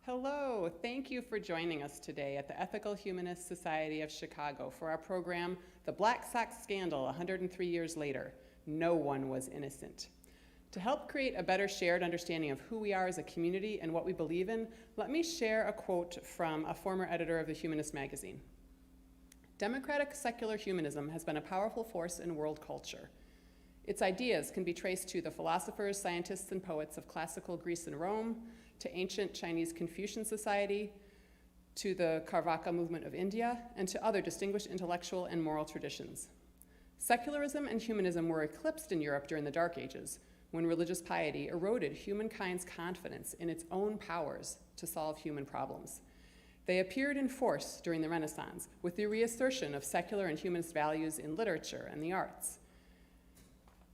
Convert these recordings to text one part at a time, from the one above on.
Hello, thank you for joining us today at the Ethical Humanist Society of Chicago for our program, The Black Sox Scandal, 103 Years Later. No one was innocent. To help create a better shared understanding of who we are as a community and what we believe in, let me share a quote from a former editor of the Humanist magazine. Democratic secular humanism has been a powerful force in world culture. Its ideas can be traced to the philosophers, scientists, and poets of classical Greece and Rome, to ancient Chinese Confucian society, to the Carvaka movement of India, and to other distinguished intellectual and moral traditions. Secularism and humanism were eclipsed in Europe during the Dark Ages, when religious piety eroded humankind's confidence in its own powers to solve human problems. They appeared in force during the Renaissance, with the reassertion of secular and humanist values in literature and the arts.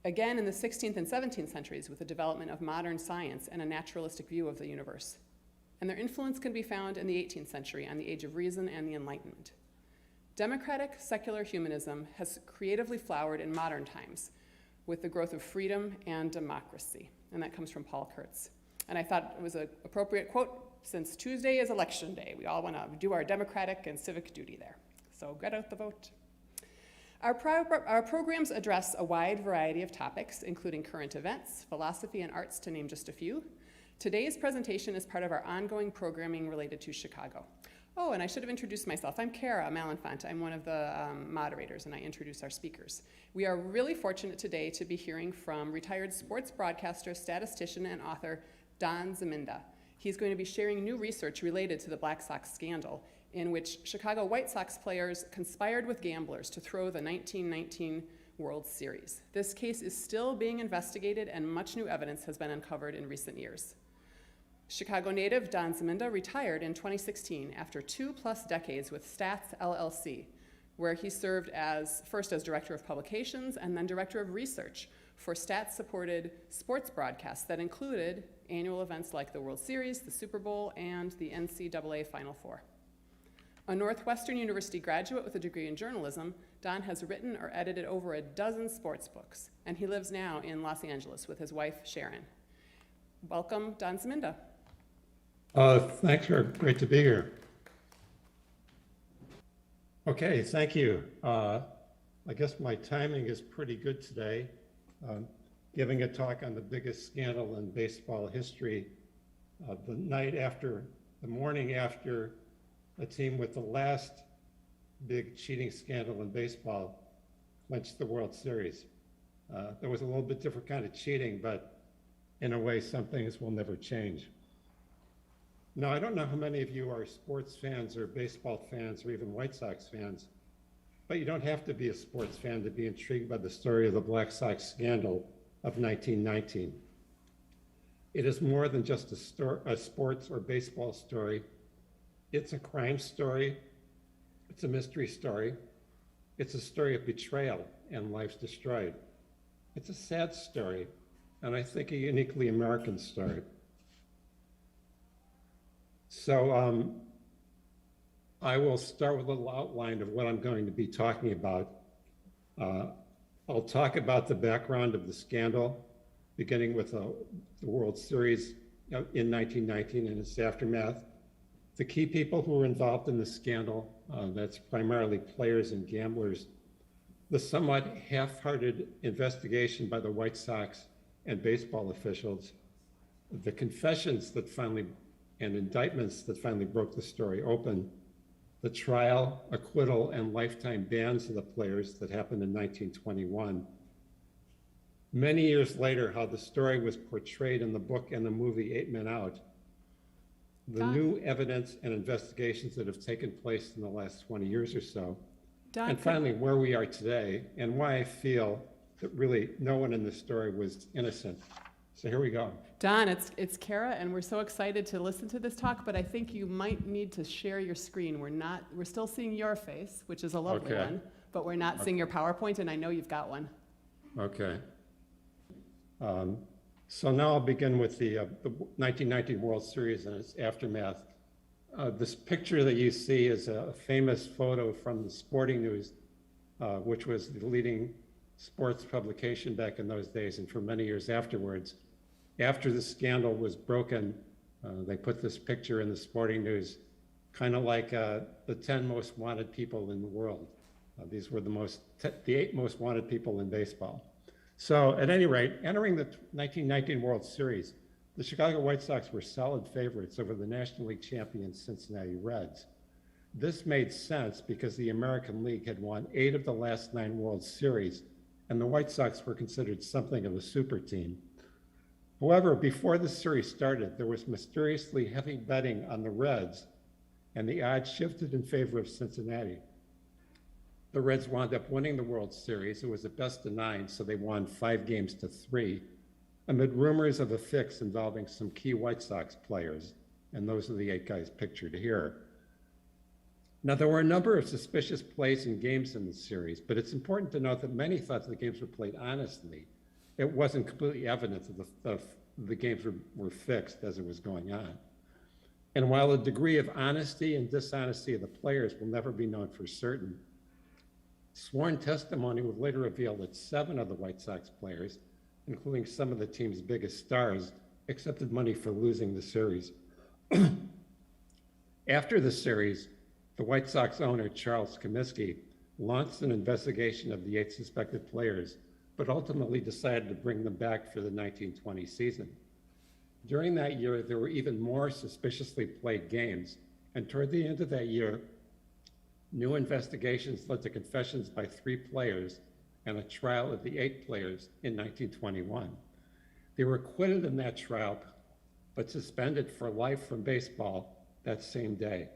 Again, in the 16th and 17th centuries, with the development of modern science and a naturalistic view of the universe. And their influence can be found in the 18th century on the Age of Reason and the Enlightenment. Democratic secular humanism has creatively flowered in modern times with the growth of freedom and democracy. And that comes from Paul Kurtz. And I thought it was an appropriate quote since Tuesday is election day. We all want to do our democratic and civic duty there. So get out the vote. Our programs address a wide variety of topics, including current events, philosophy, and arts, to name just a few. Today's presentation is part of our ongoing programming related to Chicago. Oh, and I should have introduced myself. I'm Kara Malenfant. I'm one of the moderators, and I introduce our speakers. We are really fortunate today to be hearing from retired sports broadcaster, statistician, and author Don Zminda. He's going to be sharing new research related to the Black Sox Scandal, in which Chicago White Sox players conspired with gamblers to throw the 1919 World Series. This case is still being investigated, and much new evidence has been uncovered in recent years. Chicago native Don Zminda retired in 2016 after 2+ decades with Stats LLC, where he served first as director of publications and then director of research for Stats-supported sports broadcasts that included annual events like the World Series, the Super Bowl, and the NCAA Final Four. A Northwestern University graduate with a degree in journalism, Don has written or edited over a dozen sports books, and he lives now in Los Angeles with his wife, Sharon. Welcome, Don Zminda. Thanks, great to be here. Okay, thank you. I guess my timing is pretty good today. Giving a talk on the biggest scandal in baseball history, the morning after a team with the last big cheating scandal in baseball clinched the World Series. There was a little bit different kind of cheating, but in a way, some things will never change. Now, I don't know how many of you are sports fans or baseball fans or even White Sox fans, but you don't have to be a sports fan to be intrigued by the story of the Black Sox Scandal of 1919. It is more than just a sports or baseball story. It's a crime story, it's a mystery story, it's a story of betrayal and lives destroyed. It's a sad story, and I think a uniquely American story. So I will start with a little outline of what I'm going to be talking about. I'll talk about the background of the scandal, beginning with the World Series in 1919 and its aftermath. The key people who were involved in the scandal, that's primarily players and gamblers, the somewhat half-hearted investigation by the White Sox and baseball officials, the confessions that and indictments that finally broke the story open, the trial, acquittal, and lifetime bans of the players that happened in 1921. Many years later, how the story was portrayed in the book and the movie 8 Men Out, the new evidence and investigations that have taken place in the last 20 years or so, and finally where we are today and why I feel that really no one in this story was innocent. So here we go. Don, it's Kara, and we're so excited to listen to this talk, but I think you might need to share your screen. We're still seeing your face, which is a lovely one, but we're not seeing your PowerPoint, and I know you've got one. Okay. So now I'll begin with the 1919 World Series and its aftermath. This picture that you see is a famous photo from the Sporting News, which was the leading sports publication back in those days and for many years afterwards. After the scandal was broken, They put this picture in the Sporting News, kind of like the 10 most wanted people in the world. These were the 8 most wanted people in baseball. So at any rate, entering the 1919 World Series, the Chicago White Sox were solid favorites over the National League champions Cincinnati Reds. This made sense because the American League had won 8 of the last 9 World Series, and the White Sox were considered something of a super team. However, before the series started, there was mysteriously heavy betting on the Reds, and the odds shifted in favor of Cincinnati. The Reds wound up winning the World Series. It was a best of 9, so they won 5 games to 3, amid rumors of a fix involving some key White Sox players, and those are the 8 guys pictured here. Now, there were a number of suspicious plays and games in the series, but it's important to note that many thought the games were played honestly. It wasn't completely evident that the games were fixed as it was going on. And while the degree of honesty and dishonesty of the players will never be known for certain, sworn testimony would later reveal that 7 of the White Sox players, including some of the team's biggest stars, accepted money for losing the series. After the series, the White Sox owner, Charles Comiskey, launched an investigation of the 8 suspected players, but ultimately decided to bring them back for the 1920 season. During that year, there were even more suspiciously played games, and toward the end of that year, new investigations led to confessions by 3 players and a trial of the 8 players in 1921. They were acquitted in that trial, but suspended for life from baseball that same day.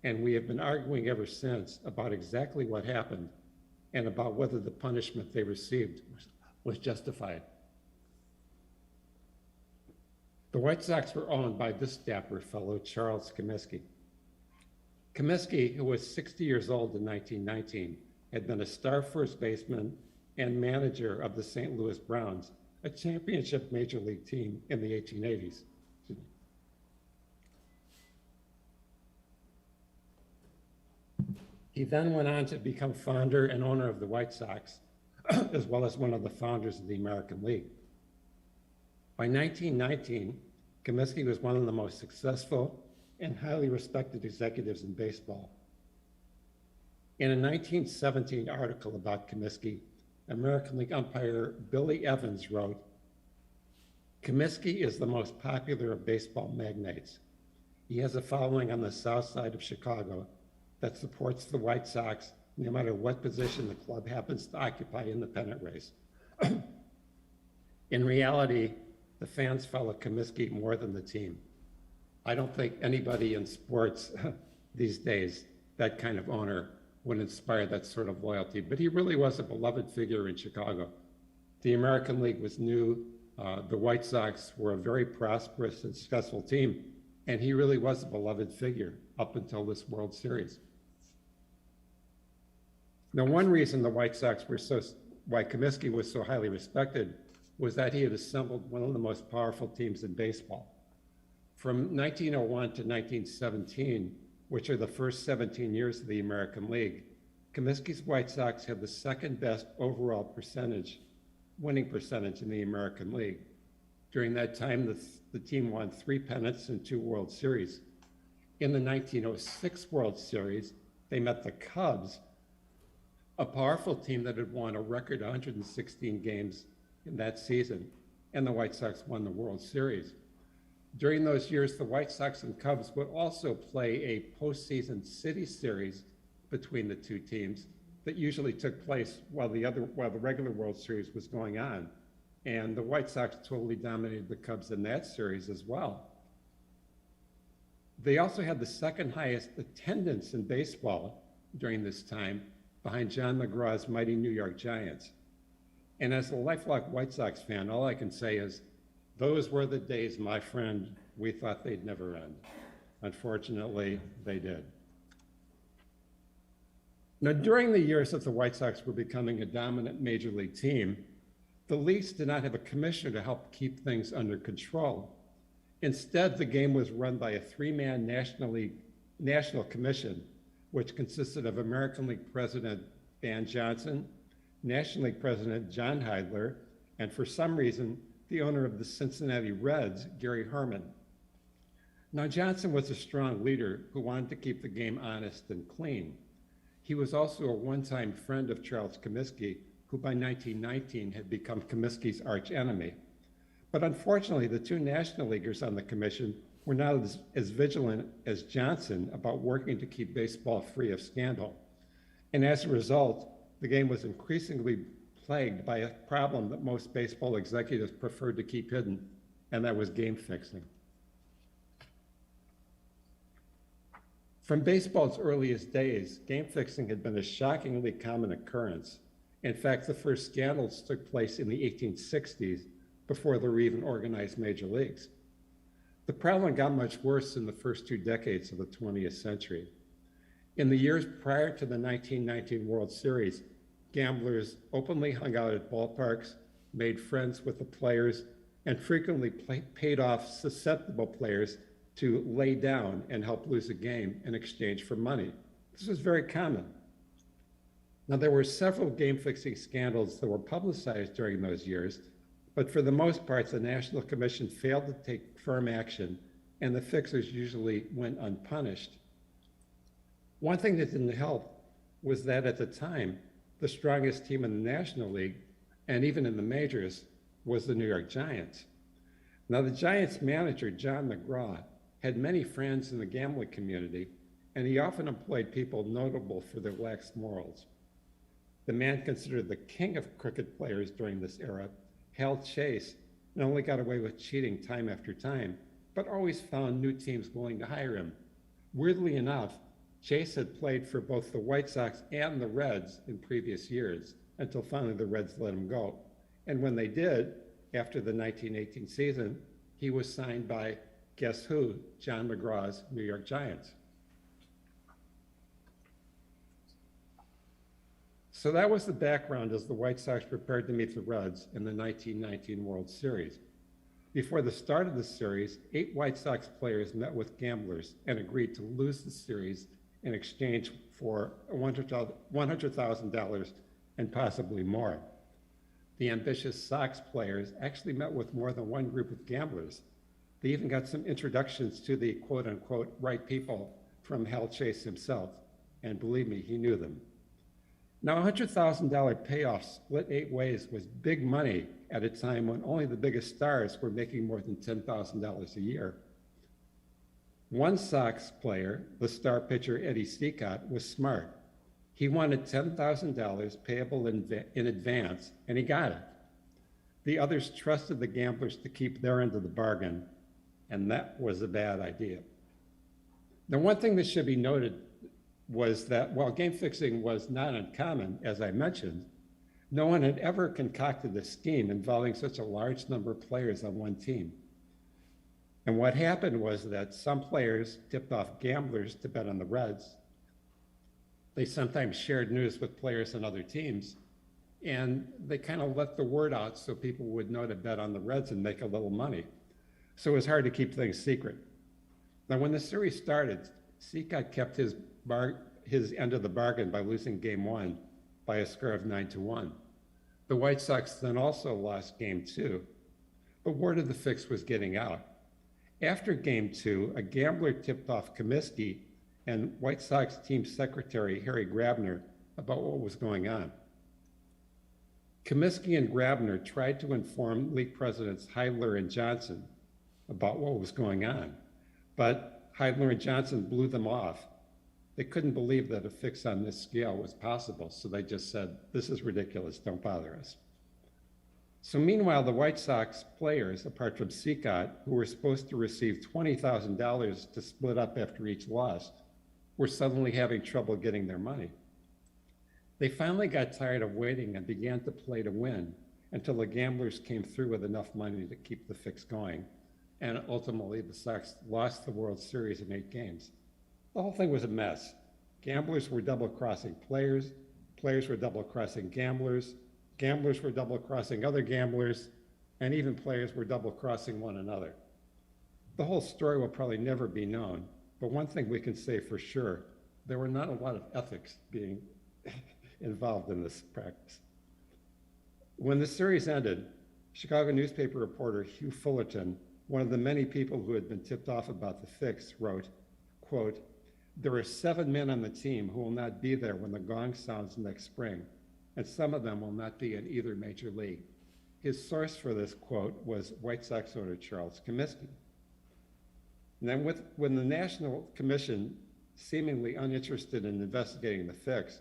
And we have been arguing ever since about exactly what happened and about whether the punishment they received was justified. The White Sox were owned by this dapper fellow, Charles Comiskey. Comiskey, who was 60 years old in 1919, had been a star first baseman and manager of the St. Louis Browns, a championship major league team in the 1880s. He then went on to become founder and owner of the White Sox, as well as one of the founders of the American League. By 1919, Comiskey was one of the most successful and highly respected executives in baseball. In a 1917 article about Comiskey, American League umpire Billy Evans wrote, "Comiskey is the most popular of baseball magnates. He has a following on the south side of Chicago that supports the White Sox no matter what position the club happens to occupy in the pennant race." In reality, the fans follow Comiskey more than the team. I don't think anybody in sports these days, that kind of owner, would inspire that sort of loyalty, but he really was a beloved figure in Chicago. The American League was new. The White Sox were a very prosperous and successful team, and he really was a beloved figure up until this World Series. Now, one reason the White Sox why Comiskey was so highly respected was that he had assembled one of the most powerful teams in baseball. From 1901 to 1917, which are the first 17 years of the American League, Comiskey's White Sox had the second best overall winning percentage in the American League. During that time, the team won 3 pennants and 2 World Series. In the 1906 World Series, they met the Cubs, a powerful team that had won a record 116 games in that season, and the White Sox won the World Series. During those years, the White Sox and Cubs would also play a postseason city series between the 2 teams that usually took place while the regular World Series was going on. And the White Sox totally dominated the Cubs in that series as well. They also had the second highest attendance in baseball during this time, behind John McGraw's mighty New York Giants. And as a lifelong White Sox fan, all I can say is, those were the days, my friend, we thought they'd never end. Unfortunately, they did. Now, during the years that the White Sox were becoming a dominant major league team, the leagues did not have a commissioner to help keep things under control. Instead, the game was run by a 3-man National Commission, which consisted of American League President Van Johnson, National League President John Heidler, and for some reason, the owner of the Cincinnati Reds, Gary Herman. Now, Johnson was a strong leader who wanted to keep the game honest and clean. He was also a one-time friend of Charles Comiskey, who by 1919 had become Comiskey's archenemy. But unfortunately, the two National Leaguers on the commission were not as vigilant as Johnson about working to keep baseball free of scandal. And as a result, the game was increasingly plagued by a problem that most baseball executives preferred to keep hidden, and that was game fixing. From baseball's earliest days, game fixing had been a shockingly common occurrence. In fact, the first scandals took place in the 1860s, before there were even organized major leagues. The problem got much worse in the first 2 decades of the 20th century. In the years prior to the 1919 World Series, gamblers openly hung out at ballparks, made friends with the players, and frequently paid off susceptible players to lay down and help lose a game in exchange for money. This was very common. Now, there were several game-fixing scandals that were publicized during those years, but for the most part, the National Commission failed to take firm action, and the fixers usually went unpunished. One thing that didn't help was that at the time, the strongest team in the National League, and even in the majors, was the New York Giants. Now, the Giants manager, John McGraw, had many friends in the gambling community, and he often employed people notable for their lax morals. The man considered the king of cricket players during this era, Hal Chase, not only got away with cheating time after time, but always found new teams willing to hire him. Weirdly enough, Chase had played for both the White Sox and the Reds in previous years, until finally the Reds let him go. And when they did, after the 1918 season, he was signed by, guess who? John McGraw's New York Giants. So that was the background as the White Sox prepared to meet the Reds in the 1919 World Series. Before the start of the series, 8 White Sox players met with gamblers and agreed to lose the series in exchange for $100,000 and possibly more. The ambitious Sox players actually met with more than one group of gamblers. They even got some introductions to the quote-unquote right people from Hal Chase himself, and believe me, he knew them. Now, a $100,000 payoff split 8 ways was big money at a time when only the biggest stars were making more than $10,000 a year. One Sox player, the star pitcher Eddie Seacott, was smart. He wanted $10,000 payable in advance, and he got it. The others trusted the gamblers to keep their end of the bargain, and that was a bad idea. Now, one thing that should be noted was that while game fixing was not uncommon, as I mentioned, no one had ever concocted a scheme involving such a large number of players on one team. And what happened was that some players tipped off gamblers to bet on the Reds. They sometimes shared news with players on other teams, and they kind of let the word out so people would know to bet on the Reds and make a little money. So it was hard to keep things secret. Now, when the series started, Seacott kept his end of the bargain by losing game 1 by a score of 9-1. The White Sox then also lost game 2, but word of the fix was getting out. After game 2, a gambler tipped off Comiskey and White Sox team secretary Harry Grabner about what was going on. Comiskey and Grabner tried to inform league presidents Heidler and Johnson about what was going on, but Heidler and Johnson blew them off. They couldn't believe that a fix on this scale was possible, so they just said, "This is ridiculous, don't bother us." So meanwhile, the White Sox players, apart from Seacott, who were supposed to receive $20,000 to split up after each loss, were suddenly having trouble getting their money. They finally got tired of waiting and began to play to win until the gamblers came through with enough money to keep the fix going. And ultimately, the Sox lost the World Series in 8 games. The whole thing was a mess. Gamblers were double-crossing players, players were double-crossing gamblers, gamblers were double-crossing other gamblers, and even players were double-crossing one another. The whole story will probably never be known, but one thing we can say for sure, there were not a lot of ethics being involved in this practice. When the series ended, Chicago newspaper reporter Hugh Fullerton one of the many people who had been tipped off about the fix, wrote, quote, "There are 7 men on the team who will not be there when the gong sounds next spring, and some of them will not be in either major league." His source for this quote was White Sox owner Charles Comiskey. And then when the National Commission, seemingly uninterested in investigating the fix,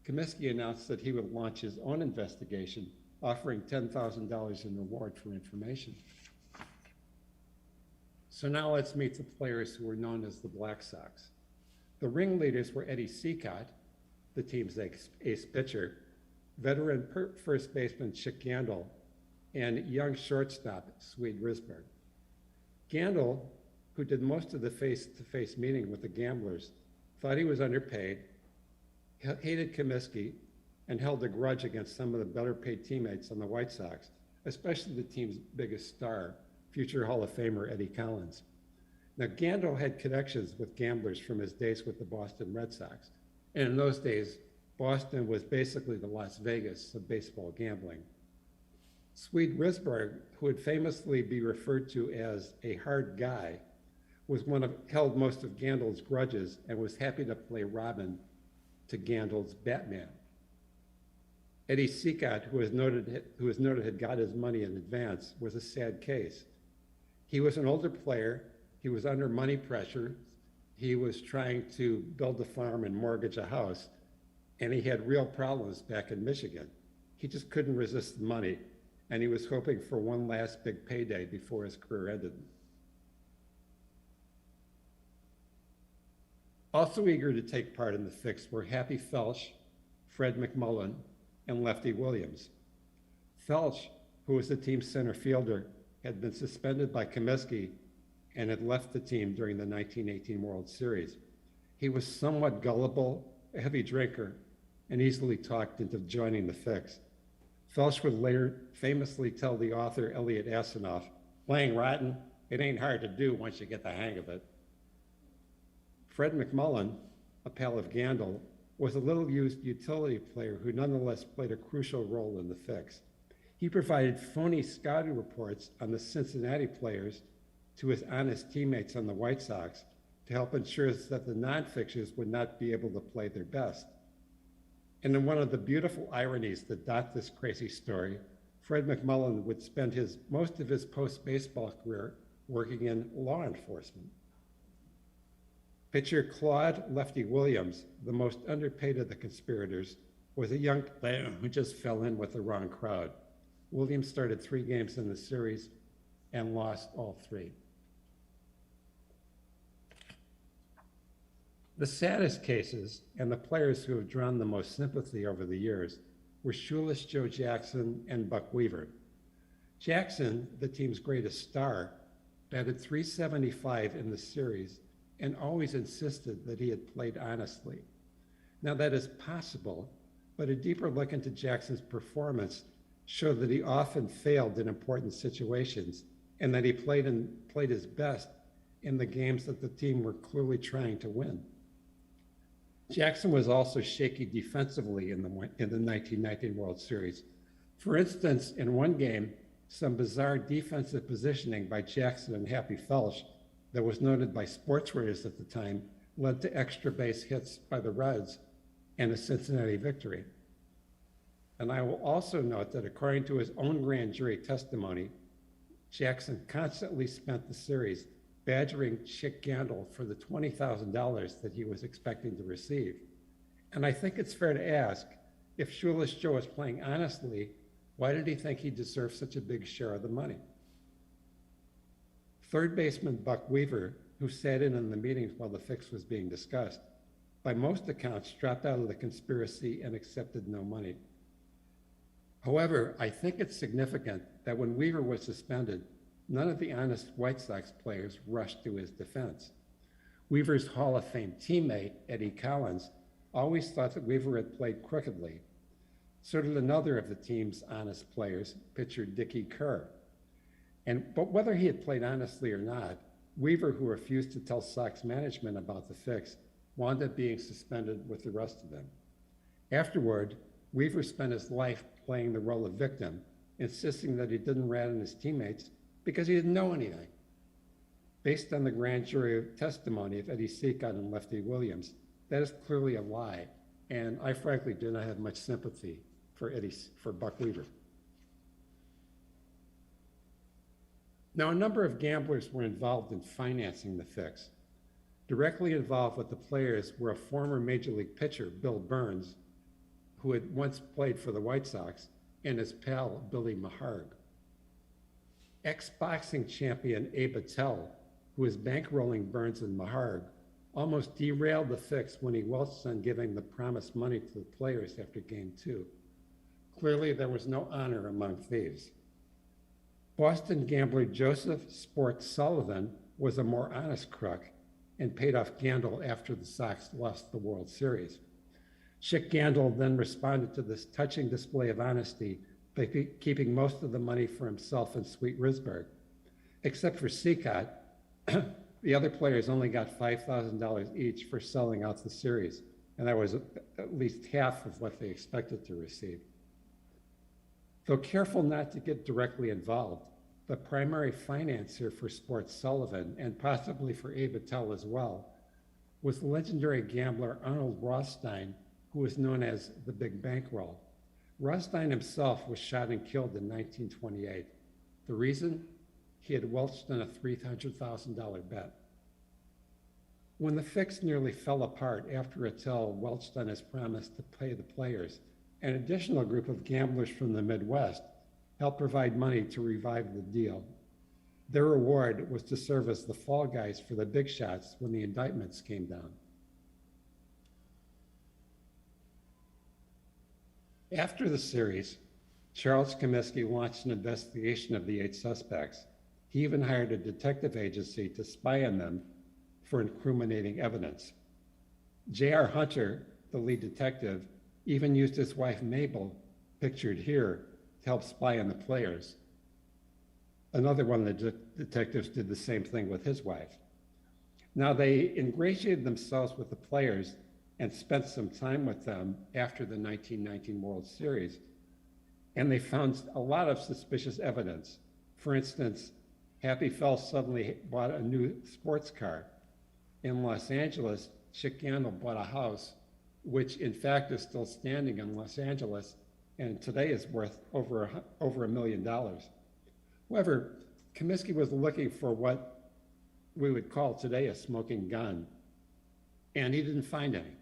Comiskey announced that he would launch his own investigation, offering $10,000 in reward for information. So now let's meet the players who were known as the Black Sox. The ringleaders were Eddie Cicotte, the team's ace pitcher, veteran first baseman Chick Gandil, and young shortstop Swede Risberg. Gandil, who did most of the face-to-face meeting with the gamblers, thought he was underpaid, hated Comiskey, and held a grudge against some of the better-paid teammates on the White Sox, especially the team's biggest star, future Hall of Famer Eddie Collins. Now, Gandil had connections with gamblers from his days with the Boston Red Sox, and in those days, Boston was basically the Las Vegas of baseball gambling. Swede Risberg, who would famously be referred to as a hard guy, held most of Gandil's grudges and was happy to play Robin to Gandil's Batman. Eddie Cicotte, who was noted had got his money in advance, was a sad case. He was an older player. He was under money pressure. He was trying to build a farm and mortgage a house, and he had real problems back in Michigan. He just couldn't resist the money, and he was hoping for one last big payday before his career ended. Also eager to take part in the fix were Happy Felsch, Fred McMullen, and Lefty Williams. Felsch, who was the team's center fielder, had been suspended by Comiskey and had left the team during the 1918 World Series. He was somewhat gullible, a heavy drinker, and easily talked into joining the fix. Felsch would later famously tell the author Elliot Asanoff, "Playing rotten, it ain't hard to do once you get the hang of it." Fred McMullen, a pal of Gandil, was a little-used utility player who nonetheless played a crucial role in the fix. He provided phony scouting reports on the Cincinnati players to his honest teammates on the White Sox to help ensure that the non-fixers would not be able to play their best. And in one of the beautiful ironies that dot this crazy story, Fred McMullen would spend most of his post-baseball career working in law enforcement. Pitcher Claude Lefty Williams, the most underpaid of the conspirators, was a young player who just fell in with the wrong crowd. Williams started 3 games in the series and lost all 3. The saddest cases, and the players who have drawn the most sympathy over the years, were Shoeless Joe Jackson and Buck Weaver. Jackson, the team's greatest star, batted .375 in the series and always insisted that he had played honestly. Now that is possible, but a deeper look into Jackson's performance showed that he often failed in important situations and that he played his best in the games that the team were clearly trying to win. Jackson was also shaky defensively in the 1919 World Series. For instance, in one game, some bizarre defensive positioning by Jackson and Happy Felsch that was noted by sports writers at the time led to extra base hits by the Reds and a Cincinnati victory. And I will also note that according to his own grand jury testimony, Jackson constantly spent the series badgering Chick Gandil for the $20,000 that he was expecting to receive. And I think it's fair to ask, if Shoeless Joe was playing honestly, why did he think he deserved such a big share of the money? Third baseman Buck Weaver, who sat in on the meetings while the fix was being discussed, by most accounts dropped out of the conspiracy and accepted no money. However, I think it's significant that when Weaver was suspended, none of the honest White Sox players rushed to his defense. Weaver's Hall of Fame teammate, Eddie Collins, always thought that Weaver had played crookedly. So did another of the team's honest players, pitcher Dickie Kerr. But whether he had played honestly or not, Weaver, who refused to tell Sox management about the fix, wound up being suspended with the rest of them. Afterward, Weaver spent his life playing the role of victim, insisting that he didn't rat on his teammates because he didn't know anything. Based on the grand jury testimony of Eddie Seacott and Lefty Williams, that is clearly a lie, and I frankly do not have much sympathy for Buck Weaver. Now, a number of gamblers were involved in financing the fix. Directly involved with the players were a former Major League pitcher, Bill Burns, who had once played for the White Sox, and his pal, Billy Maharg. Ex-boxing champion Abe Attell, who was bankrolling Burns and Maharg, almost derailed the fix when he welched on giving the promised money to the players after Game 2. Clearly, there was no honor among thieves. Boston gambler Joseph Sport Sullivan was a more honest crook and paid off Gandil after the Sox lost the World Series. Chick Gandil then responded to this touching display of honesty by keeping most of the money for himself and Sweet Risberg. Except for Seacott, the other players only got $5,000 each for selling out the series, and that was at least half of what they expected to receive. Though careful not to get directly involved, the primary financier for Sports Sullivan, and possibly for Abe Attell as well, was the legendary gambler Arnold Rothstein, who was known as the Big Bankroll. Rothstein himself was shot and killed in 1928. The reason? He had welched on a $300,000 bet. When the fix nearly fell apart after Attell welched on his promise to pay the players, an additional group of gamblers from the Midwest helped provide money to revive the deal. Their reward was to serve as the fall guys for the big shots when the indictments came down. After the series, Charles Comiskey launched an investigation of the 8 suspects. He even hired a detective agency to spy on them for incriminating evidence. J.R. Hunter, the lead detective, even used his wife Mabel, pictured here, to help spy on the players. Another one of the detectives did the same thing with his wife. Now, they ingratiated themselves with the players and spent some time with them after the 1919 World Series, and they found a lot of suspicious evidence. For instance, Happy Fell suddenly bought a new sports car. In Los Angeles, Chick Gandil bought a house, which in fact is still standing in Los Angeles, and today is worth over $1 million. However, Comiskey was looking for what we would call today a smoking gun, and he didn't find any.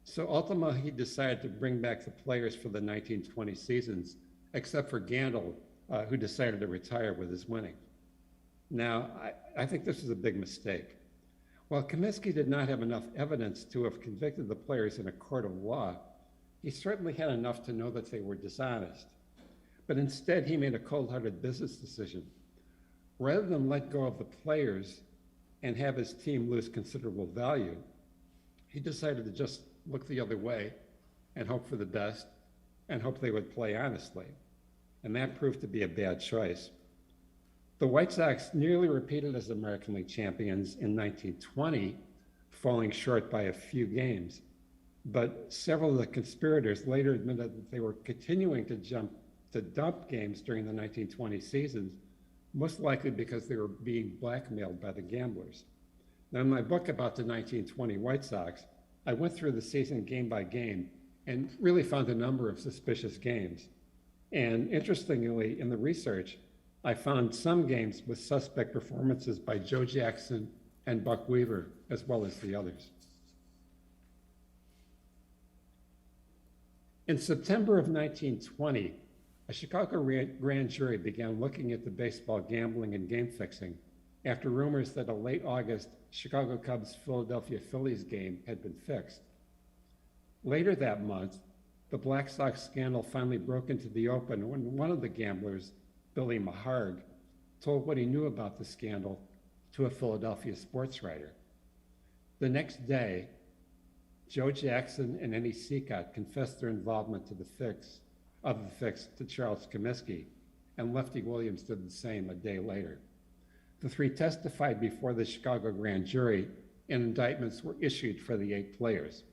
So ultimately, he decided to bring back the players for the 1920 seasons, except for Gandil, who decided to retire with his winning. Now, I think this is a big mistake. While Comiskey did not have enough evidence to have convicted the players in a court of law, he certainly had enough to know that they were dishonest. But instead, he made a cold-hearted business decision. Rather than let go of the players and have his team lose considerable value, he decided to just look the other way and hope for the best and hope they would play honestly. And that proved to be a bad choice. The White Sox nearly repeated as American League champions in 1920, falling short by a few games. But several of the conspirators later admitted that they were continuing to dump games during the 1920 seasons, most likely because they were being blackmailed by the gamblers. Now, in my book about the 1920 White Sox, I went through the season game by game and really found a number of suspicious games. And interestingly, in the research, I found some games with suspect performances by Joe Jackson and Buck Weaver, as well as the others. In September of 1920, a Chicago grand jury began looking at the baseball gambling and game fixing after rumors that a late August Chicago Cubs-Philadelphia Phillies game had been fixed. Later that month, the Black Sox scandal finally broke into the open when one of the gamblers, Billy Maharg, told what he knew about the scandal to a Philadelphia sports writer. The next day, Joe Jackson and Eddie Seacott confessed their involvement to the fix to Charles Comiskey, and Lefty Williams did the same a day later. The three testified before the Chicago grand jury, and indictments were issued for the 8 players.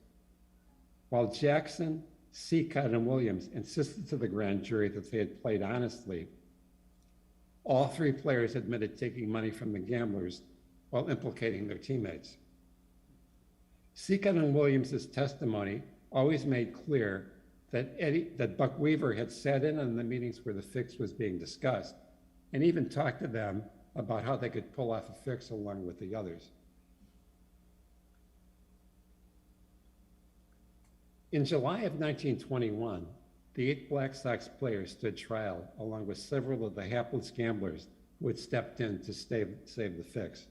While Jackson, Seacott, and Williams insisted to the grand jury that they had played honestly, all 3 players admitted taking money from the gamblers while implicating their teammates. Seacott and Williams' testimony always made clear that Buck Weaver had sat in on the meetings where the fix was being discussed and even talked to them about how they could pull off a fix along with the others. In July of 1921, the 8 Black Sox players stood trial along with several of the hapless gamblers who had stepped in to save the fix.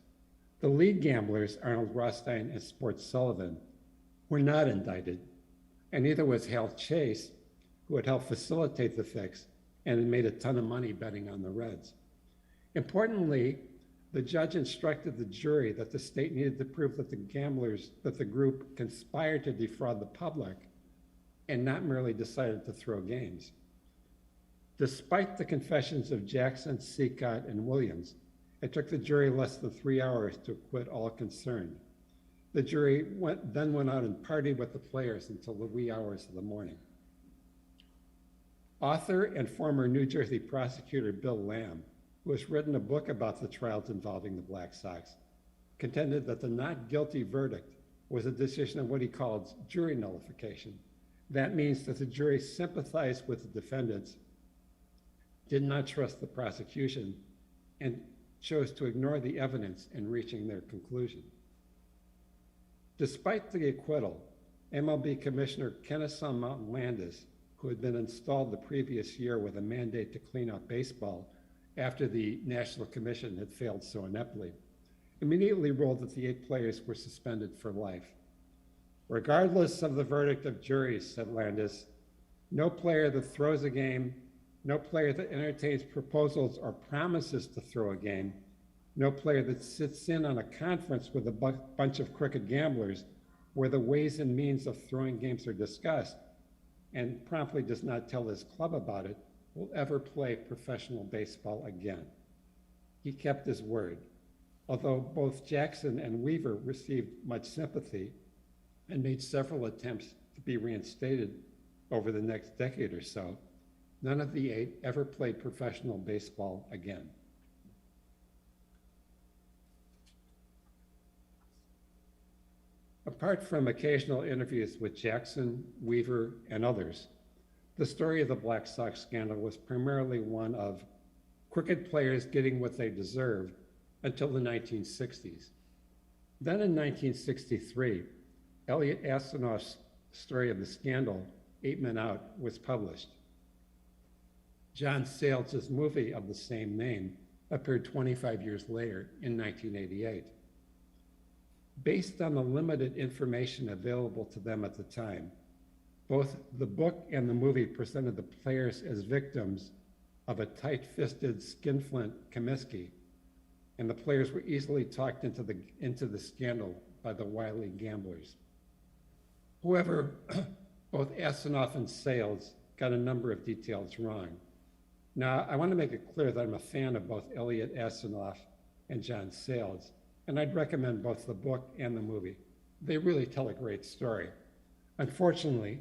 The lead gamblers, Arnold Rothstein and Sports Sullivan, were not indicted, and neither was Hal Chase, who had helped facilitate the fix and had made a ton of money betting on the Reds. Importantly, the judge instructed the jury that the state needed to prove that the group conspired to defraud the public and not merely decided to throw games. Despite the confessions of Jackson, Seacott, and Williams, it took the jury less than 3 hours to acquit all concerned. The jury then went out and partied with the players until the wee hours of the morning. Author and former New Jersey prosecutor Bill Lamb, who has written a book about the trials involving the Black Sox, contended that the not guilty verdict was a decision of what he called jury nullification. That means that the jury sympathized with the defendants, did not trust the prosecution, and chose to ignore the evidence in reaching their conclusion. Despite the acquittal, MLB Commissioner Kennesaw Mountain Landis, who had been installed the previous year with a mandate to clean up baseball after the National Commission had failed so ineptly, immediately ruled that the 8 players were suspended for life. Regardless of the verdict of juries, said Landis, no player that throws a game, no player that entertains proposals or promises to throw a game, no player that sits in on a conference with a bunch of crooked gamblers where the ways and means of throwing games are discussed and promptly does not tell his club about it will ever play professional baseball again. He kept his word. Although both Jackson and Weaver received much sympathy and made several attempts to be reinstated over the next decade or so, none of the 8 ever played professional baseball again. Apart from occasional interviews with Jackson, Weaver, and others, the story of the Black Sox scandal was primarily one of crooked players getting what they deserved until the 1960s. Then in 1963, Elliot Asanoff's story of the scandal, 8 Men Out, was published. John Sayles' movie of the same name appeared 25 years later in 1988. Based on the limited information available to them at the time, both the book and the movie presented the players as victims of a tight-fisted skinflint Comiskey, and the players were easily talked into the scandal by the wily gamblers. However, both Asanoff and Sayles got a number of details wrong. Now, I want to make it clear that I'm a fan of both Elliot Asanoff and John Sayles, and I'd recommend both the book and the movie. They really tell a great story. Unfortunately,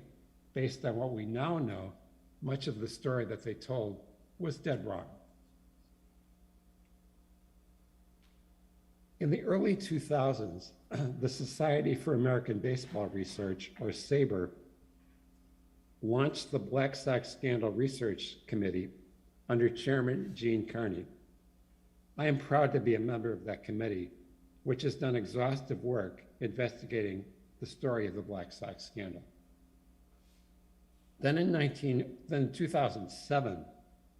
based on what we now know, much of the story that they told was dead wrong. In the early 2000s, the Society for American Baseball Research, or SABR, launched the Black Sox Scandal Research Committee under Chairman Gene Carney. I am proud to be a member of that committee, which has done exhaustive work investigating the story of the Black Sox scandal. Then in 2007,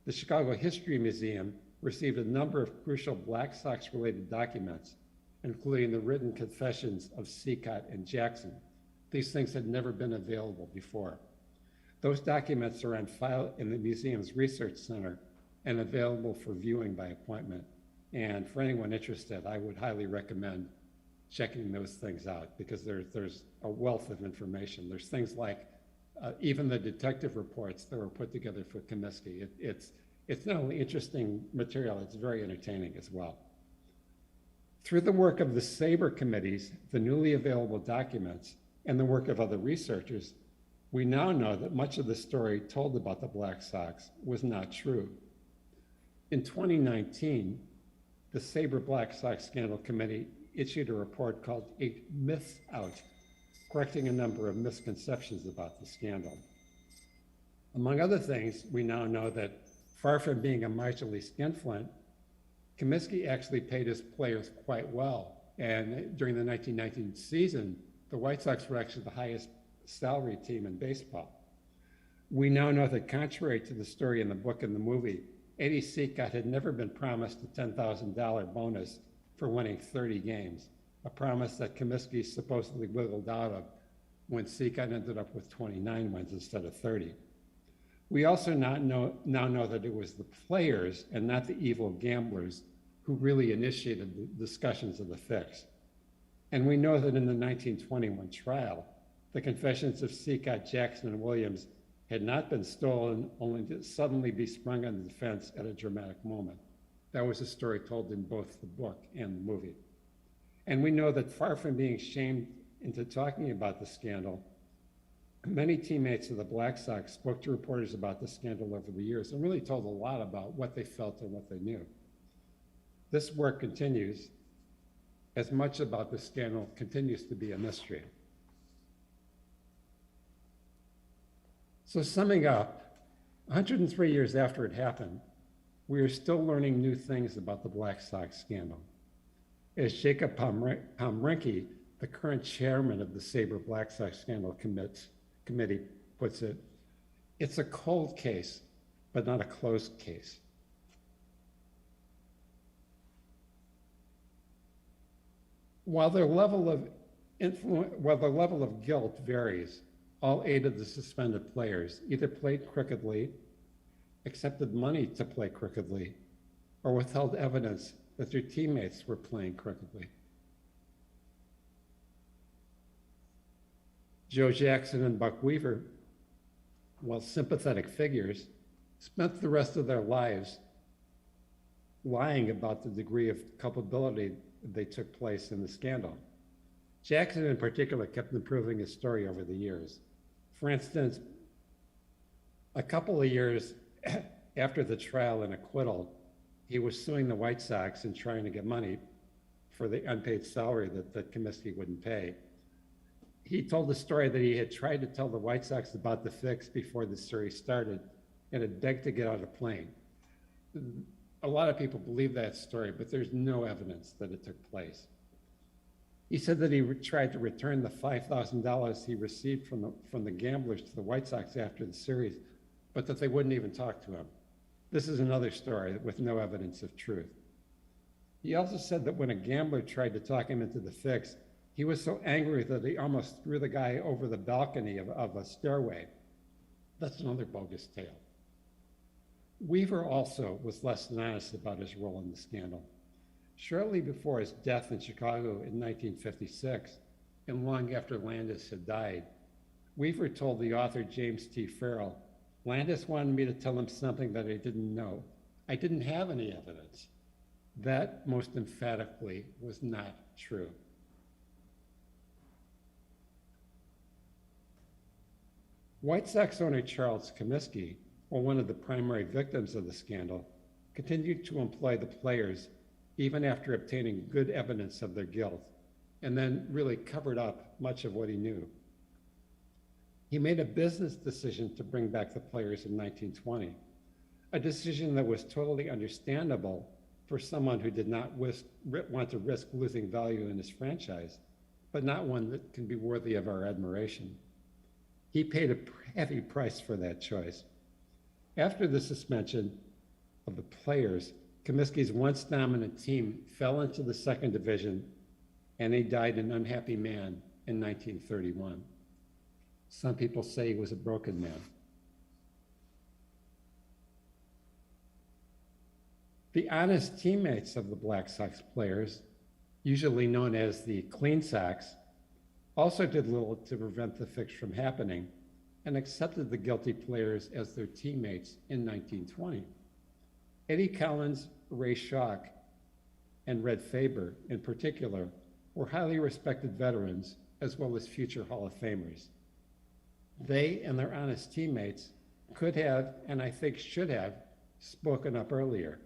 the Chicago History Museum received a number of crucial Black Sox-related documents, including the written confessions of Seacott and Jackson. These things had never been available before. Those documents are on file in the museum's research center and available for viewing by appointment. And for anyone interested, I would highly recommend checking those things out because there's a wealth of information. There's things like even the detective reports that were put together for Comiskey. It's not only interesting material, it's very entertaining as well. Through the work of the SABR committees, the newly available documents, and the work of other researchers, we now know that much of the story told about the Black Sox was not true. In 2019, the Sabre Black Sox Scandal Committee issued a report called Eight Myths Out, correcting a number of misconceptions about the scandal. Among other things, we now know that far from being a miserly skinflint, Comiskey actually paid his players quite well. And during the 1919 season, the White Sox were actually the highest salary team in baseball. We now know that contrary to the story in the book and the movie, Eddie Cicotte had never been promised a $10,000 bonus for winning 30 games, a promise that Comiskey supposedly wiggled out of when Cicotte ended up with 29 wins instead of 30. We also now know that it was the players and not the evil gamblers who really initiated the discussions of the fix. And we know that in the 1921 trial, the confessions of Cicotte, Jackson, and Williams had not been stolen, only to suddenly be sprung on the defense at a dramatic moment. That was a story told in both the book and the movie. And we know that far from being shamed into talking about the scandal, many teammates of the Black Sox spoke to reporters about the scandal over the years and really told a lot about what they felt and what they knew. This work continues, as much about the scandal continues to be a mystery. So summing up, 103 years after it happened, we are still learning new things about the Black Sox scandal. As Jacob Pomrenke, the current chairman of the Sabre Black Sox Scandal Committee puts it, it's a cold case, but not a closed case. While the level of guilt varies, all 8 of the suspended players either played crookedly, accepted money to play crookedly, or withheld evidence that their teammates were playing crookedly. Joe Jackson and Buck Weaver, while sympathetic figures, spent the rest of their lives lying about the degree of culpability they took place in the scandal. Jackson in particular kept improving his story over the years. For instance, a couple of years after the trial and acquittal, he was suing the White Sox and trying to get money for the unpaid salary that Comiskey wouldn't pay. He told the story that he had tried to tell the White Sox about the fix before the series started and had begged to get on a plane. A lot of people believe that story, but there's no evidence that it took place. He said that he tried to return the $5,000 he received from the gamblers to the White Sox after the series, but that they wouldn't even talk to him. This is another story with no evidence of truth. He also said that when a gambler tried to talk him into the fix, he was so angry that he almost threw the guy over the balcony of a stairway. That's another bogus tale. Weaver also was less than honest about his role in the scandal. Shortly before his death in Chicago in 1956, and long after Landis had died, Weaver told the author James T. Farrell, "Landis wanted me to tell him something that I didn't know. I didn't have any evidence." That, most emphatically, was not true. White Sox owner Charles Comiskey, or one of the primary victims of the scandal, continued to employ the players even after obtaining good evidence of their guilt, and then really covered up much of what he knew. He made a business decision to bring back the players in 1920, a decision that was totally understandable for someone who did not want to risk losing value in his franchise, but not one that can be worthy of our admiration. He paid a heavy price for that choice. After the suspension of the players, Comiskey's once dominant team fell into the second division, and he died an unhappy man in 1931. Some people say he was a broken man. The honest teammates of the Black Sox players, usually known as the Clean Sox, also did little to prevent the fix from happening and accepted the guilty players as their teammates in 1920. Eddie Collins, Ray Schalk, and Red Faber, in particular, were highly respected veterans as well as future Hall of Famers. They and their honest teammates could have, and I think should have, spoken up earlier.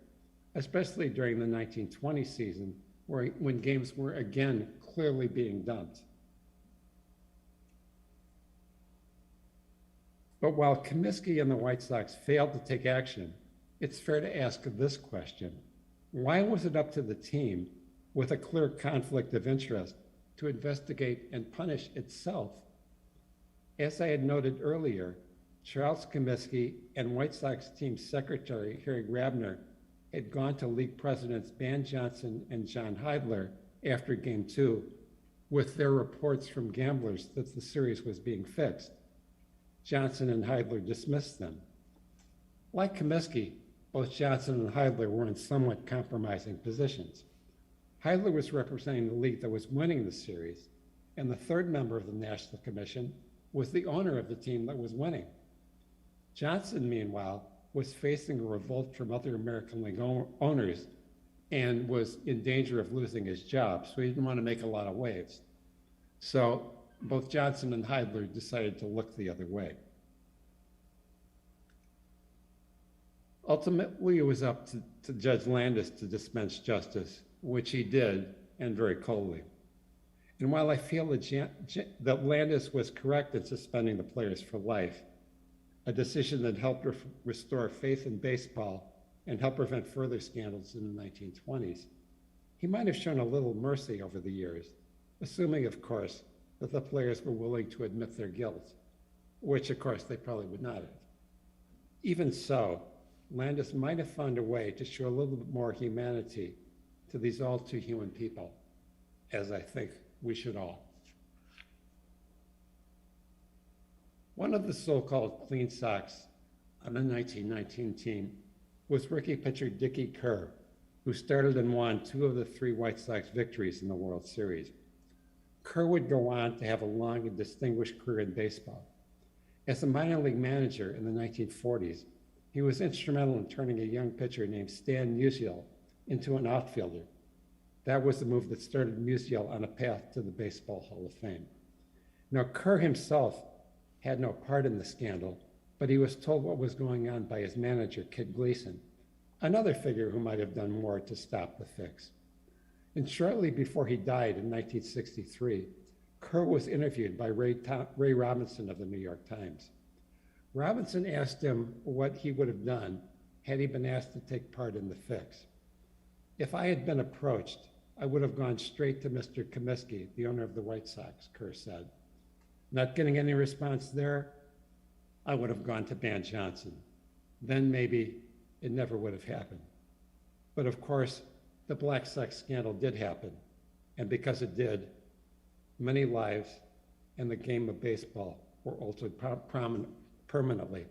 especially during the 1920 season, when games were again clearly being dumped. But while Comiskey and the White Sox failed to take action, it's fair to ask this question: why was it up to the team, with a clear conflict of interest, to investigate and punish itself? As I had noted earlier, Charles Comiskey and White Sox team secretary Harry Grabner had gone to league presidents Ban Johnson and John Heidler after Game 2 with their reports from gamblers that the series was being fixed. Johnson and Heidler dismissed them. Like Comiskey, both Johnson and Heidler were in somewhat compromising positions. Heidler was representing the league that was winning the series, and the third member of the National Commission was the owner of the team that was winning. Johnson, meanwhile, was facing a revolt from other American League owners and was in danger of losing his job, so he didn't want to make a lot of waves. So both Johnson and Heidler decided to look the other way. Ultimately, it was up to Judge Landis to dispense justice, which he did, and very coldly. And while I feel that Landis was correct in suspending the players for life, a decision that helped restore faith in baseball and help prevent further scandals in the 1920s, he might have shown a little mercy over the years, assuming, of course, that the players were willing to admit their guilt, which, of course, they probably would not have. Even so, Landis might have found a way to show a little bit more humanity to these all too human people, as I think we should all. One of the so-called clean socks on the 1919 team was rookie pitcher Dickie Kerr, who started and won 2 of the 3 White Sox victories in the World Series. Kerr would go on to have a long and distinguished career in baseball. As a minor league manager in the 1940s, he was instrumental in turning a young pitcher named Stan Musial into an outfielder. That was the move that started Musial on a path to the Baseball Hall of Fame. Now, Kerr himself had no part in the scandal, but he was told what was going on by his manager, Kid Gleason, another figure who might have done more to stop the fix. And shortly before he died in 1963, Kerr was interviewed by Ray Robinson of the New York Times. Robinson asked him what he would have done had he been asked to take part in the fix. "If I had been approached, I would have gone straight to Mr. Comiskey, the owner of the White Sox," Kerr said. Not getting any response there, I would have gone to Ban Johnson. Then maybe it never would have happened. But of course, the Black Sox scandal did happen. And because it did, many lives and the game of baseball were altered permanently.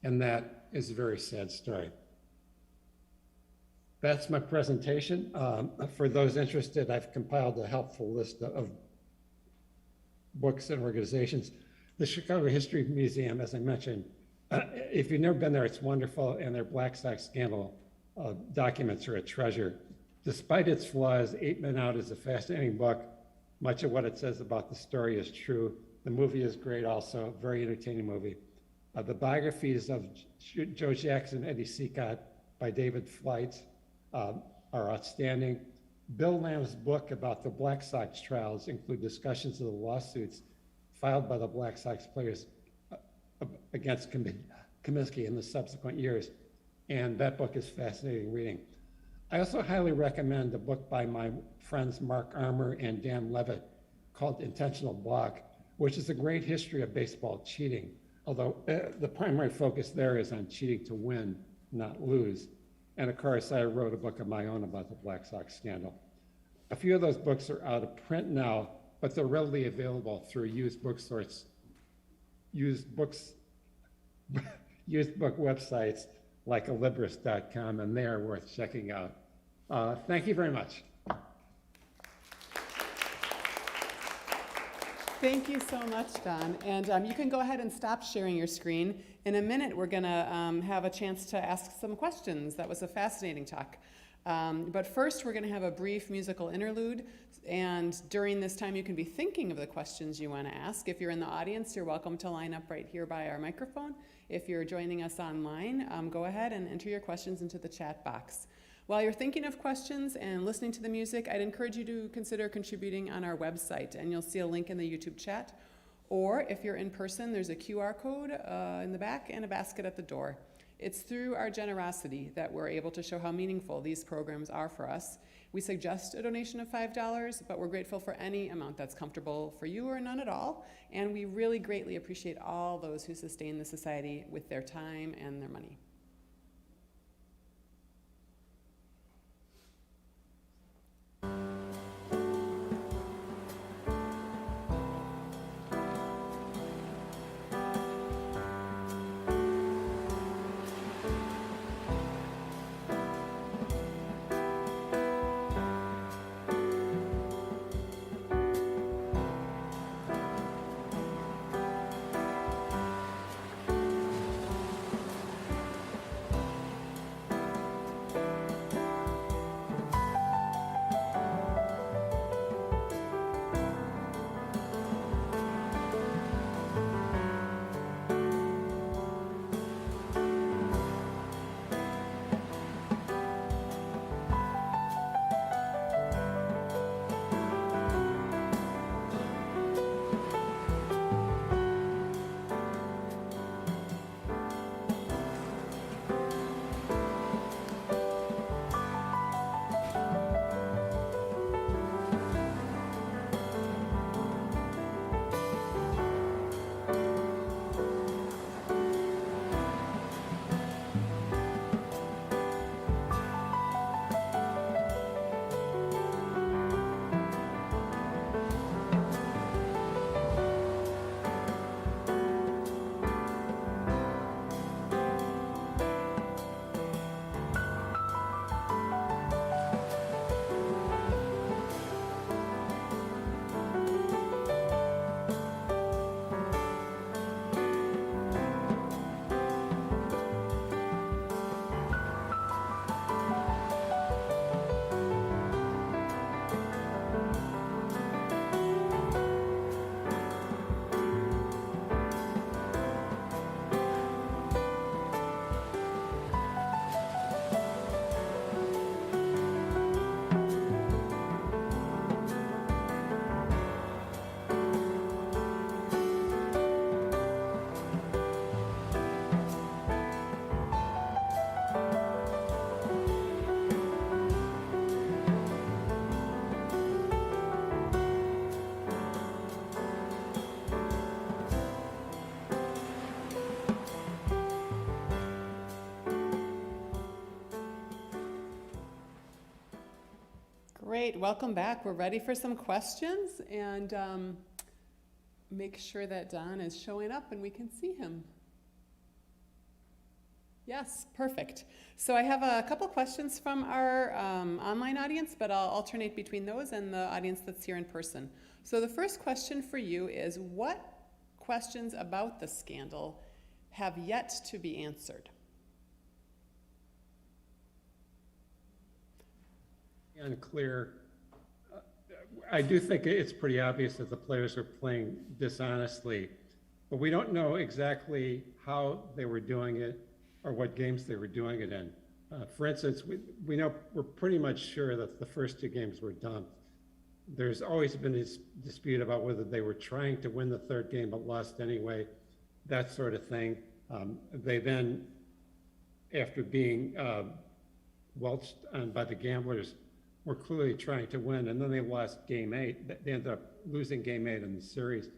And that is a very sad story. That's my presentation. For those interested, I've compiled a helpful list of books and organizations. The Chicago History Museum, as I mentioned, if you've never been there, it's wonderful, and their Black Sox Scandal documents are a treasure. Despite its flaws, 8 Men Out is a fascinating book. Much of what it says about the story is true. The movie is great also, very entertaining movie. The biographies of Joe Jackson, Eddie Seacott by David Fleitz are outstanding. Bill Lamb's book about the Black Sox trials include discussions of the lawsuits filed by the Black Sox players against Comiskey in the subsequent years, and that book is fascinating reading. I also highly recommend a book by my friends Mark Armour and Dan Levitt called Intentional Block, which is a great history of baseball cheating, although the primary focus there is on cheating to win, not lose. And of course, I wrote a book of my own about the Black Sox scandal. A few of those books are out of print now, but they're readily available through used book websites like alibris.com, and they are worth checking out. Thank you very much. Thank you so much, Don. And you can go ahead and stop sharing your screen. In a minute, we're going to have a chance to ask some questions. That was a fascinating talk. But first, we're going to have a brief musical interlude. And during this time, you can be thinking of the questions you want to ask. If you're in the audience, you're welcome to line up right here by our microphone. If you're joining us online, go ahead and enter your questions into the chat box. While you're thinking of questions and listening to the music, I'd encourage you to consider contributing on our website, and you'll see a link in the YouTube chat. Or if you're in person, there's a QR code in the back and a basket at the door. It's through our generosity that we're able to show how meaningful these programs are for us. We suggest a donation of $5, but we're grateful for any amount that's comfortable for you or none at all. And we really greatly appreciate all those who sustain the society with their time and their money. Great, welcome back. We're ready for some questions, and make sure that Don is showing up and we can see him. Yes, perfect. So I have a couple questions from our online audience, but I'll alternate between those and the audience that's here in person. So the first question for you is, what questions about the scandal have yet to be answered? Unclear. I do think it's pretty obvious that the players are playing dishonestly, but we don't know exactly how they were doing it or what games they were doing it in. For instance, we know, we're pretty much sure that the first two games were dumped. There's always been this dispute about whether they were trying to win the third game but lost anyway, that sort of thing. They then, after being welched on by the gamblers, were clearly trying to win, and then they lost game 8. They ended up losing game 8 in the series.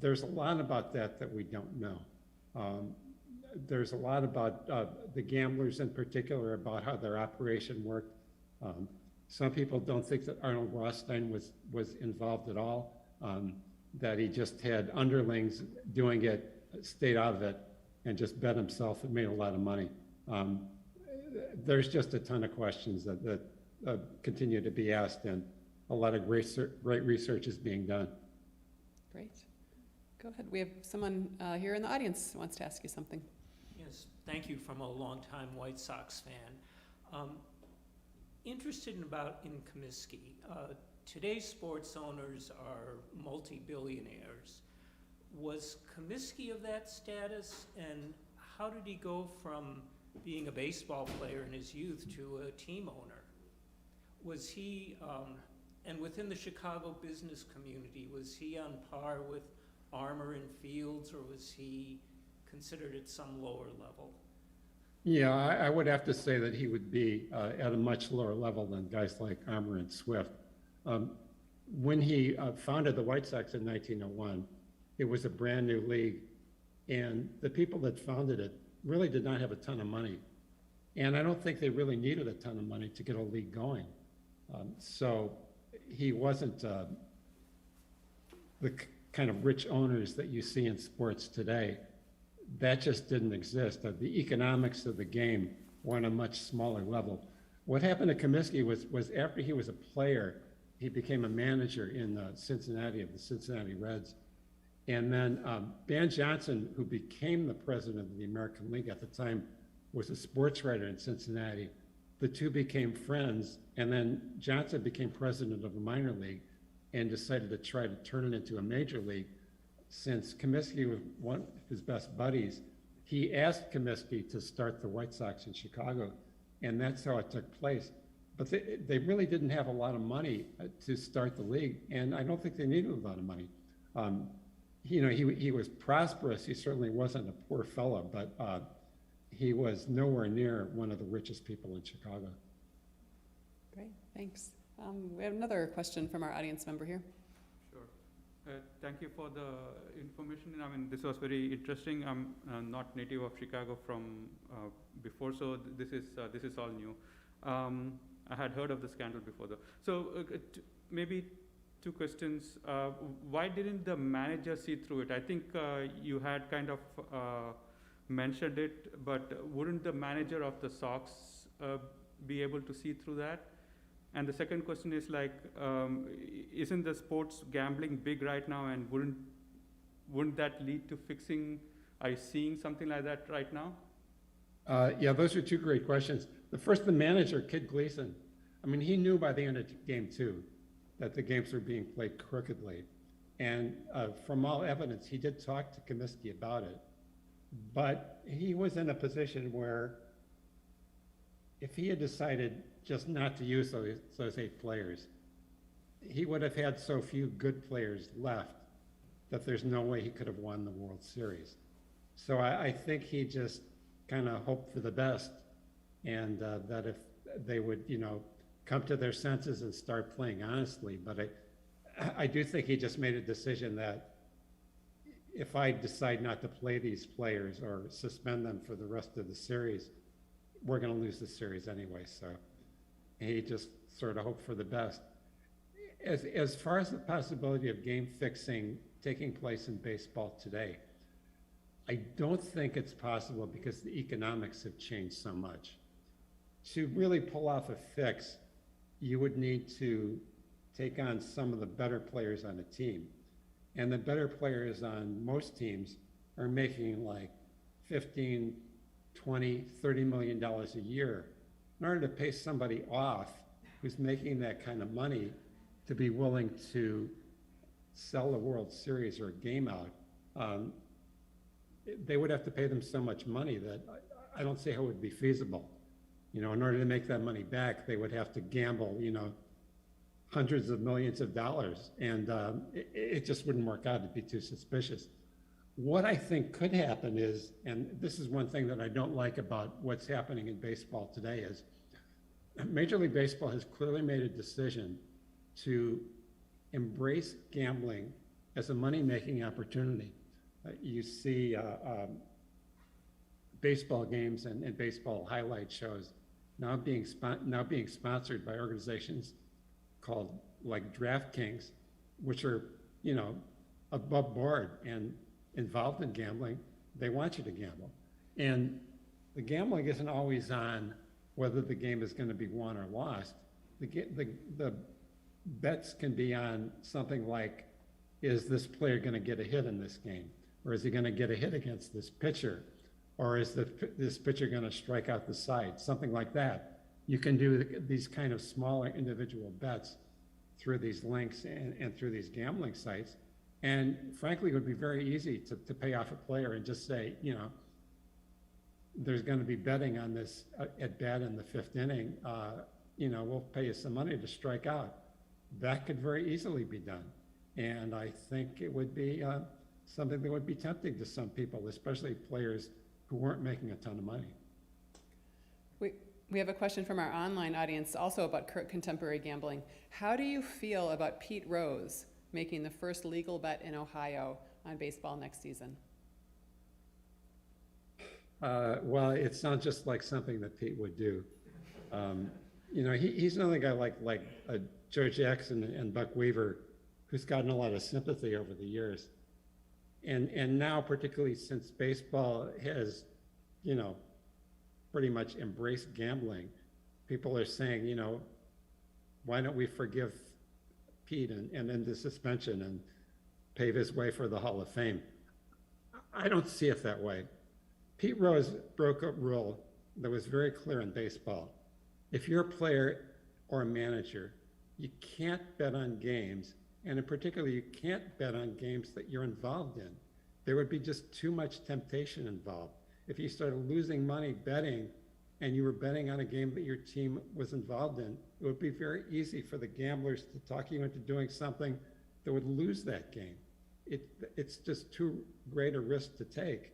There's a lot about that we don't know. There's a lot about the gamblers in particular, about how their operation worked. Some people don't think that Arnold Rothstein was involved at all, that he just had underlings doing it, stayed out of it, and just bet himself and made a lot of money. There's just a ton of questions that continue to be asked, and a lot of great research is being done. Great. Go ahead. We have someone here in the audience who wants to ask you something. Yes, thank you, from a longtime White Sox fan. Interested in Comiskey. Today's sports owners are multi-billionaires. Was Comiskey of that status, and how did he go from being a baseball player in his youth to a team owner. Was he, and within the Chicago business community, was he on par with Armour and Fields, or was he considered at some lower level? Yeah, I would have to say that he would be at a much lower level than guys like Armour and Swift. When he founded the White Sox in 1901, it was a brand new league, and the people that founded it really did not have a ton of money. And I don't think they really needed a ton of money to get a league going. So he wasn't the kind of rich owners that you see in sports today. That just didn't exist. The economics of the game were on a much smaller level. What happened to Comiskey was after he was a player, he became a manager in Cincinnati of the Cincinnati Reds. And then Van Johnson, who became the president of the American League at the time, was a sports writer in Cincinnati. The two became friends, and then Johnson became president of a minor league and decided to try to turn it into a major league. Since Comiskey was one of his best buddies, he asked Comiskey to start the White Sox in Chicago, and that's how it took place. But they really didn't have a lot of money to start the league, and I don't think they needed a lot of money. He was prosperous. He certainly wasn't a poor fellow, but he was nowhere near one of the richest people in Chicago. Great, thanks. We have another question from our audience member here. Sure. Thank you for the information. I mean, this was very interesting. I'm not native of Chicago from before, so this is all new. I had heard of the scandal before, though. So maybe two questions. Why didn't the manager see through it? I think you had kind of mentioned it, but wouldn't the manager of the Sox be able to see through that? And the second question is like, isn't the sports gambling big right now, and wouldn't that lead to fixing? Are you seeing something like that right now? Yeah, those are two great questions. The first, the manager, Kid Gleason, I mean, he knew by the end of game two that the games were being played crookedly. And from all evidence, he did talk to Comiskey about it. But he was in a position where if he had decided just not to use those 8 players, he would have had so few good players left that there's no way he could have won the World Series. So I think he just kind of hoped for the best, and that if they would, come to their senses and start playing honestly. But I do think he just made a decision that if I decide not to play these players or suspend them for the rest of the series, we're going to lose the series anyway. So he just sort of hoped for the best. As far as the possibility of game fixing taking place in baseball today, I don't think it's possible because the economics have changed so much. To really pull off a fix, you would need to take on some of the better players on a team. And the better players on most teams are making like $15, $20, $30 million a year. In order to pay somebody off who's making that kind of money to be willing to sell a World Series or a game out, they would have to pay them so much money that I don't see how it would be feasible. In order to make that money back, they would have to gamble, hundreds of millions of dollars, and it just wouldn't work out. It'd be too suspicious. What I think could happen is, and this is one thing that I don't like about what's happening in baseball today, is Major League Baseball has clearly made a decision to embrace gambling as a money-making opportunity. You see baseball games and baseball highlight shows now being sponsored by organizations called like DraftKings, which are above board and involved in gambling. They want you to gamble, and the gambling isn't always on whether the game is going to be won or lost. The bets can be on something like, is this player going to get a hit in this game? Or is he going to get a hit against this pitcher? Or is this pitcher going to strike out the side? Something like that. You can do these kind of smaller individual bets through these links and through these gambling sites. And frankly, it would be very easy to pay off a player and just say, there's going to be betting on this at bat in the 5th inning, we'll pay you some money to strike out. That could very easily be done. And I think it would be something that would be tempting to some people, especially players who weren't making a ton of money. We have a question from our online audience also about contemporary gambling. How do you feel about Pete Rose making the first legal bet in Ohio on baseball next season? Well, it sounds just like something that Pete would do. He's another guy like Joe Jackson and Buck Weaver, who's gotten a lot of sympathy over the years. And now, particularly since baseball has, pretty much embraced gambling, people are saying, why don't we forgive Pete and end the suspension and pave his way for the Hall of Fame? I don't see it that way. Pete Rose broke a rule that was very clear in baseball. If you're a player or a manager, you can't bet on games, and in particular, you can't bet on games that you're involved in. There would be just too much temptation involved. If you started losing money betting and you were betting on a game that your team was involved in, it would be very easy for the gamblers to talk you into doing something that would lose that game. It's just too great a risk to take.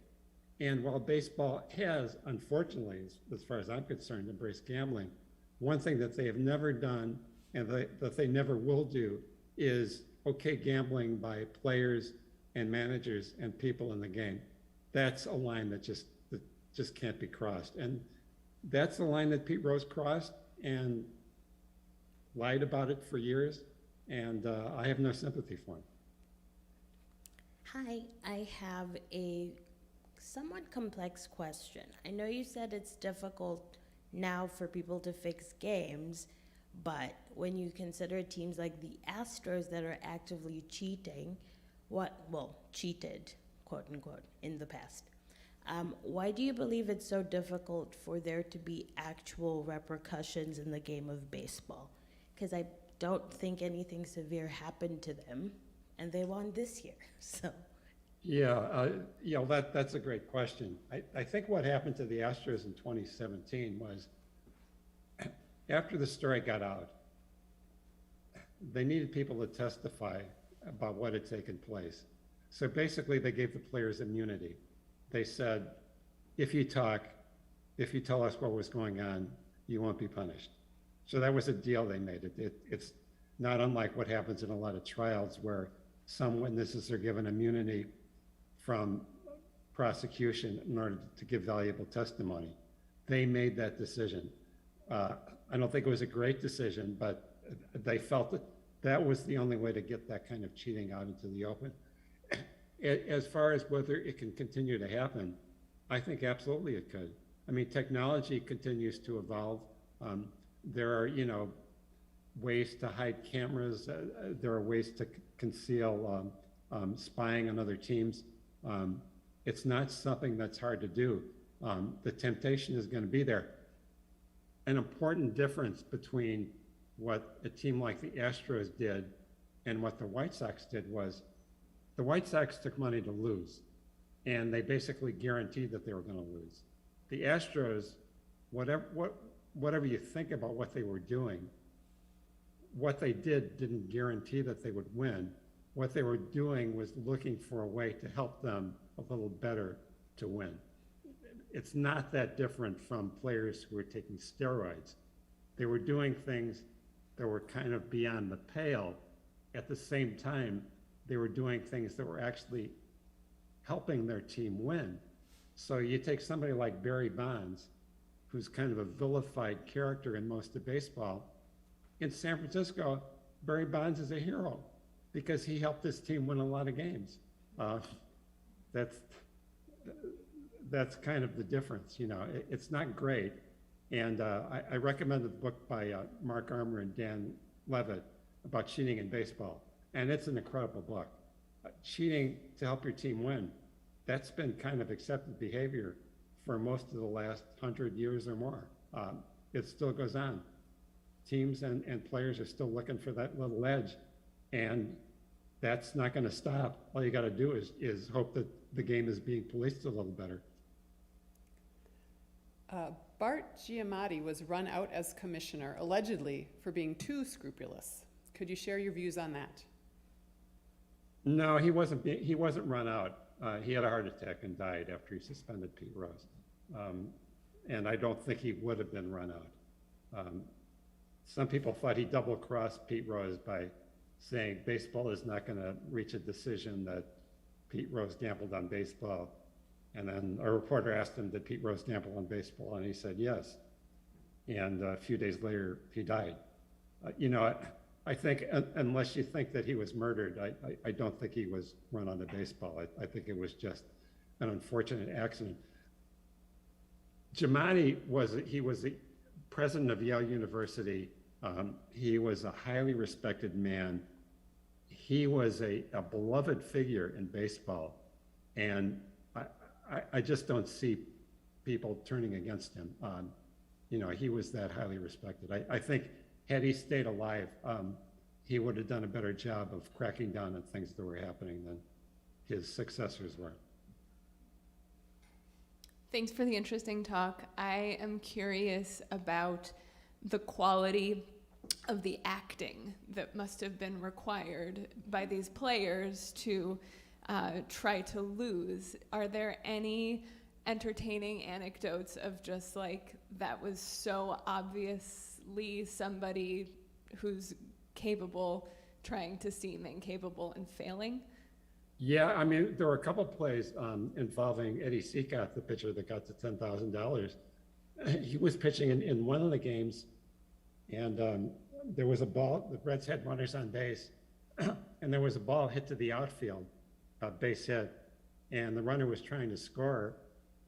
And while baseball has, unfortunately, as far as I'm concerned, embraced gambling, one thing that they have never done and that they never will do is okay gambling by players and managers and people in the game. That's a line that just can't be crossed. And that's the line that Pete Rose crossed and lied about it for years. And I have no sympathy for him. Hi, I have a somewhat complex question. I know you said it's difficult now for people to fix games, but when you consider teams like the Astros that are actively cheating, cheated, quote unquote, in the past, why do you believe it's so difficult for there to be actual repercussions in the game of baseball? Because I don't think anything severe happened to them, and they won this year, so. That's a great question. I think what happened to the Astros in 2017 was after the story got out, they needed people to testify about what had taken place. So basically they gave the players immunity. They said, if you tell us what was going on, you won't be punished. So that was a deal they made. It's not unlike what happens in a lot of trials where some witnesses are given immunity from prosecution in order to give valuable testimony. They made that decision. I don't think it was a great decision, but they felt that that was the only way to get that kind of cheating out into the open. As far as whether it can continue to happen, I think absolutely it could. I mean, technology continues to evolve. There are, ways to hide cameras. There are ways to conceal spying on other teams. It's not something that's hard to do. The temptation is going to be there. An important difference between what a team like the Astros did and what the White Sox did was the White Sox took money to lose, and they basically guaranteed that they were going to lose. The Astros, whatever you think about what they were doing, what they didn't guarantee that they would win. What they were doing was looking for a way to help them a little better to win. It's not that different from players who were taking steroids. They were doing things that were kind of beyond the pale. At the same time, they were doing things that were actually helping their team win. So you take somebody like Barry Bonds, who's kind of a vilified character in most of baseball. In San Francisco, Barry Bonds is a hero because he helped his team win a lot of games. That's kind of the difference. It's not great. And I recommended the book by Mark Armour and Dan Levitt about cheating in baseball. And it's an incredible book. Cheating to help your team win, that's been kind of accepted behavior for most of the last 100 years or more. It still goes on. Teams and players are still looking for that little edge, and that's not going to stop. All you got to do is hope that the game is being policed a little better. Bart Giamatti was run out as commissioner, allegedly for being too scrupulous. Could you share your views on that? No, he wasn't run out. He had a heart attack and died after he suspended Pete Rose. And I don't think he would have been run out. Some people thought he double-crossed Pete Rose by saying baseball is not going to reach a decision that Pete Rose gambled on baseball. And then a reporter asked him, did Pete Rose gamble on baseball? And he said, yes. And a few days later, he died. I think, unless you think that he was murdered, I don't think he was run on to baseball. I think it was just an unfortunate accident. Giamatti was the president of Yale University. He was a highly respected man. He was a beloved figure in baseball. And I just don't see people turning against him. He was that highly respected. I think had he stayed alive, he would have done a better job of cracking down on things that were happening than his successors were. Thanks for the interesting talk. I am curious about the quality of the acting that must have been required by these players to try to lose. Are there any entertaining anecdotes of just like, that was so obviously somebody who's capable trying to seem incapable and failing? Yeah, I mean, there were a couple plays involving Eddie Seacott, the pitcher that got to $10,000. He was pitching in one of the games, and there was a ball, the Reds had runners on base, and there was a ball hit to the outfield, base hit, and the runner was trying to score,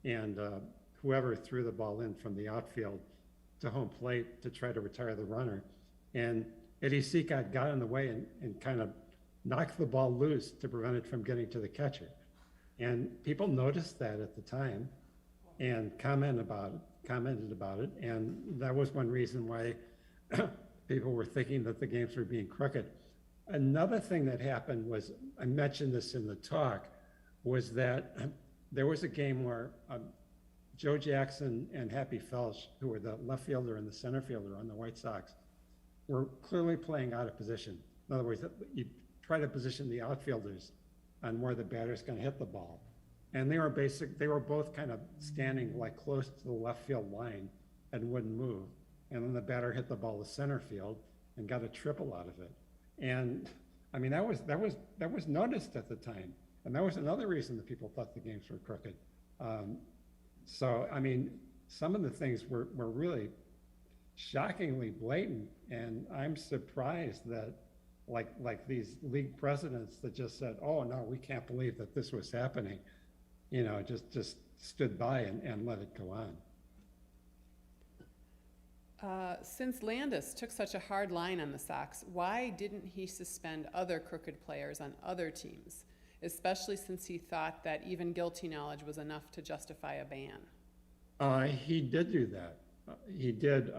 and whoever threw the ball in from the outfield to home plate to try to retire the runner. And Eddie Seacott got in the way and kind of knocked the ball loose to prevent it from getting to the catcher. And people noticed that at the time and commented about it. And that was one reason why people were thinking that the games were being crooked. Another thing that happened was, I mentioned this in the talk, was that there was a game where Joe Jackson and Happy Felsch, who were the left fielder and the center fielder on the White Sox, were clearly playing out of position. In other words, you try to position the outfielders on where the batter's going to hit the ball. And they were both kind of standing like close to the left field line and wouldn't move. And then the batter hit the ball to center field and got a triple out of it. And I mean, that was noticed at the time. And that was another reason that people thought the games were crooked. So, I mean, some of the things were really shockingly blatant. And I'm surprised that like these league presidents that just said, oh no, we can't believe that this was happening, just stood by and let it go on. Since Landis took such a hard line on the Sox, why didn't he suspend other crooked players on other teams, especially since he thought that even guilty knowledge was enough to justify a ban? He did do that. He did.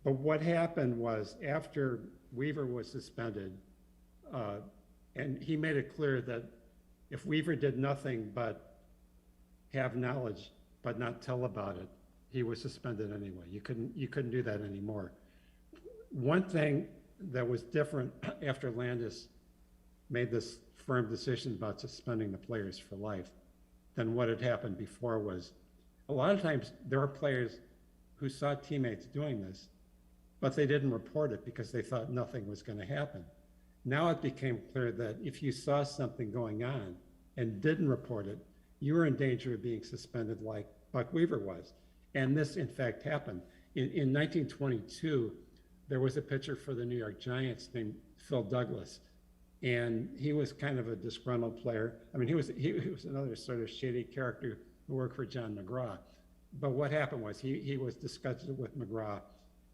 But what happened was, after Weaver was suspended, and he made it clear that if Weaver did nothing but have knowledge but not tell about it, he was suspended anyway. You couldn't do that anymore. One thing that was different after Landis made this firm decision about suspending the players for life than what had happened before was, a lot of times there were players who saw teammates doing this, but they didn't report it because they thought nothing was going to happen. Now it became clear that if you saw something going on and didn't report it, you were in danger of being suspended like Buck Weaver was. And this, in fact, happened. In 1922, there was a pitcher for the New York Giants named Phil Douglas, and he was kind of a disgruntled player. I mean, he was another sort of shady character who worked for John McGraw. But what happened was he was disgusted with McGraw,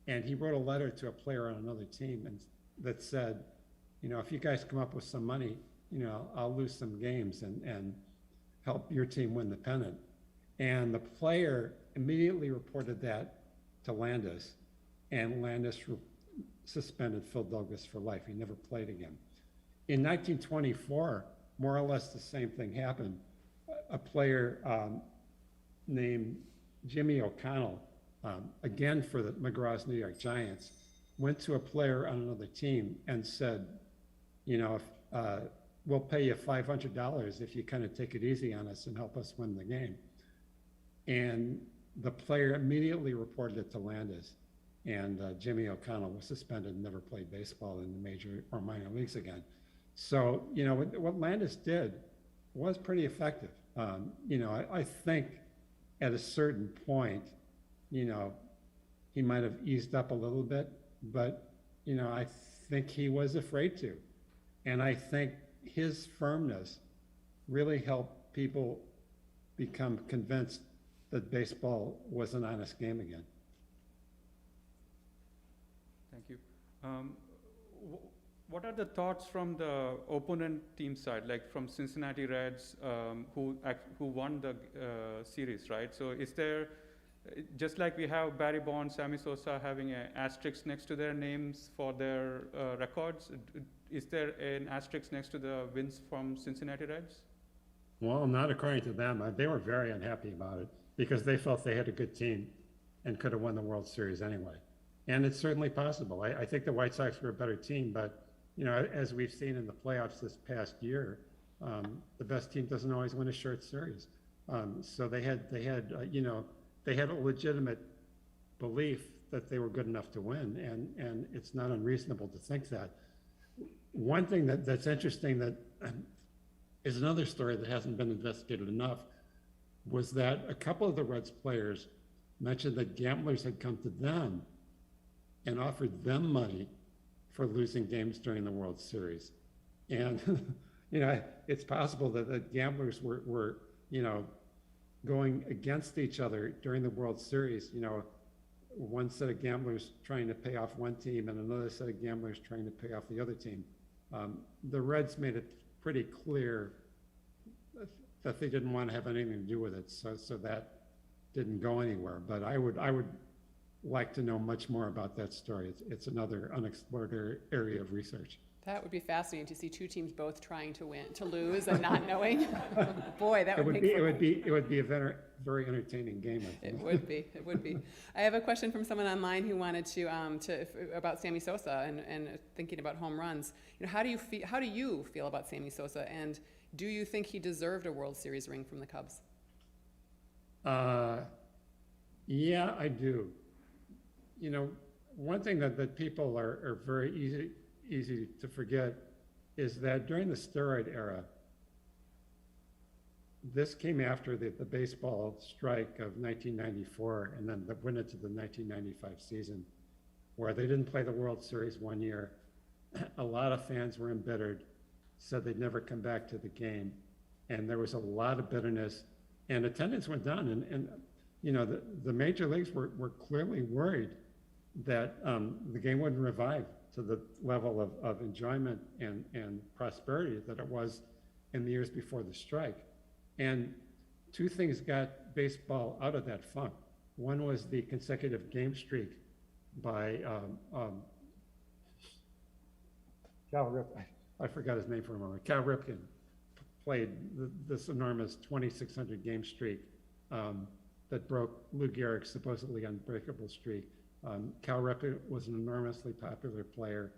and he wrote a letter to a player on another team that said, if you guys come up with some money, I'll lose some games and help your team win the pennant. And the player immediately reported that to Landis, and Landis suspended Phil Douglas for life. He never played again. In 1924, more or less the same thing happened. A player named Jimmy O'Connell, again for the McGraw's New York Giants, went to a player on another team and said, you know, we'll pay you $500 if you kind of take it easy on us and help us win the game. And the player immediately reported it to Landis, and Jimmy O'Connell was suspended and never played baseball in the major or minor leagues again. So, you know, what Landis did was pretty effective. You know, I think at a certain point, you know, he might have eased up a little bit, but, you know, I think he was afraid to. And I think his firmness really helped people become convinced that baseball was an honest game again. Thank you. What are the thoughts from the opponent team side, like from Cincinnati Reds, who won the series, right? So is there, just like we have Barry Bonds, Sammy Sosa having an asterisk next to their names for their records, is there an asterisk next to the wins from Cincinnati Reds? Well, not according to them. They were very unhappy about it because they felt they had a good team and could have won the World Series anyway. And it's certainly possible. I think the White Sox were a better team, but you know, as we've seen in the playoffs this past year, the best team doesn't always win a short series. So they had you know, they had a legitimate belief that they were good enough to win, and it's not unreasonable to think that. One thing that's interesting that is another story that hasn't been investigated enough was that a couple of the Reds players mentioned that gamblers had come to them and offered them money for losing games during the World Series. And, you know, it's possible that the gamblers were, you know, going against each other during the World Series. You know, one set of gamblers trying to pay off one team and another set of gamblers trying to pay off the other team. The Reds made it pretty clear that they didn't want to have anything to do with it, so that didn't go anywhere. But I would like to know much more about that story. It's another unexplored area of research. That would be fascinating to see two teams both trying to lose and not knowing. Boy, that would be. It would be a very entertaining game. I think. It would be. I have a question from someone online who wanted to about Sammy Sosa and thinking about home runs. You know, how do you feel about Sammy Sosa, and do you think he deserved a World Series ring from the Cubs? Yeah, I do. You know, one thing that people are very easy to forget is that during the steroid era, this came after the baseball strike of 1994 and then went into the 1995 season, where they didn't play the World Series one year. A lot of fans were embittered, said they'd never come back to the game, and there was a lot of bitterness, and attendance went down, and you know, the major leagues were clearly worried that the game wouldn't revive to the level of enjoyment and prosperity that it was in the years before the strike. And two things got baseball out of that funk. One was the consecutive game streak by Cal Ripken. I forgot his name for a moment. Cal Ripken played this enormous 2,600 game streak that broke Lou Gehrig's supposedly unbreakable streak. Cal Ripken was an enormously popular player.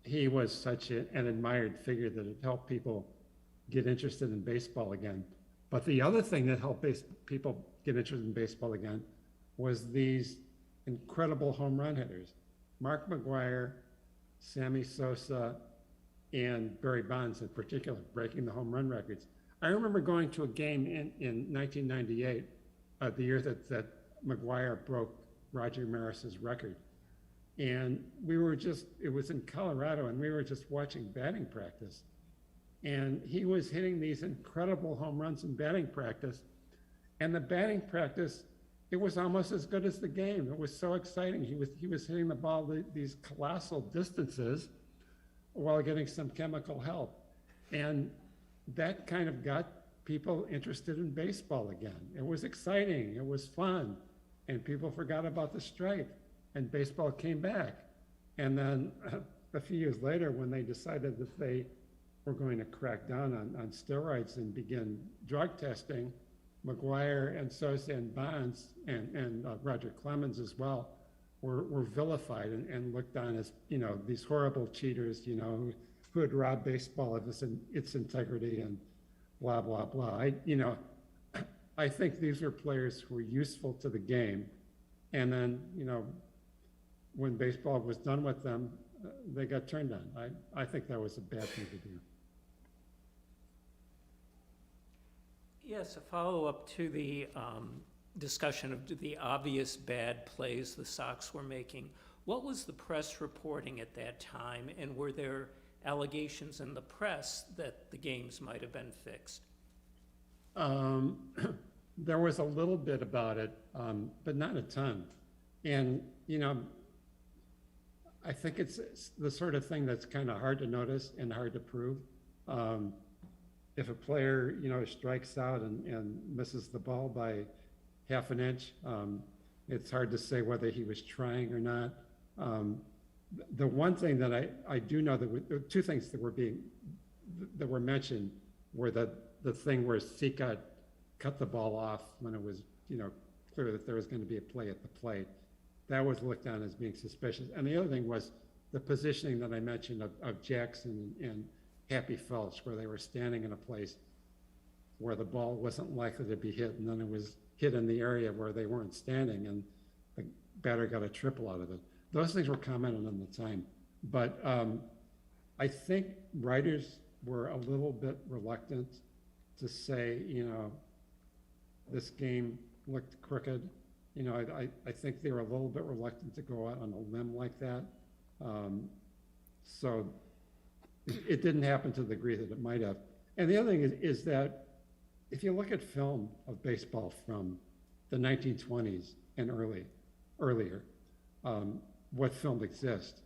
He was such an admired figure that it helped people get interested in baseball again. But the other thing that helped people get interested in baseball again was these incredible home run hitters. Mark McGwire, Sammy Sosa, and Barry Bonds in particular, breaking the home run records. I remember going to a game in 1998, the year that McGwire broke Roger Maris's record. And it was in Colorado, and we were just watching batting practice. And he was hitting these incredible home runs in batting practice. And the batting practice, it was almost as good as the game. It was so exciting. He was hitting the ball these colossal distances while getting some chemical help. And that kind of got people interested in baseball again. It was exciting, it was fun, and people forgot about the strike, and baseball came back. And then a few years later, when they decided that they were going to crack down on steroids and begin drug testing, McGuire and Sosa and Bonds and Roger Clemens as well were vilified and looked on as, these horrible cheaters, who had robbed baseball of its integrity and blah, blah, blah. I think these were players who were useful to the game. And then, when baseball was done with them, they got turned on. I think that was a bad thing to do. Yes, a follow-up to the discussion of the obvious bad plays the Sox were making. What was the press reporting at that time, and were there allegations in the press that the games might have been fixed? There was a little bit about it, but not a ton. And, I think it's the sort of thing that's kind of hard to notice and hard to prove. If a player, strikes out and misses the ball by half an inch, it's hard to say whether he was trying or not. The one thing that I do know that two things that were mentioned were the thing where Sika cut the ball off when it was, clear that there was going to be a play at the plate. That was looked on as being suspicious. And the other thing was the positioning that I mentioned of Jackson and Happy Felch, where they were standing in a place where the ball wasn't likely to be hit, and then it was hit in the area where they weren't standing, and the batter got a triple out of it. Those things were commented on the time. But I think writers were a little bit reluctant to say, this game looked crooked. I think they were a little bit reluctant to go out on a limb like that. So it didn't happen to the degree that it might have. And the other thing is that if you look at film of baseball from the 1920s and earlier, what film exists,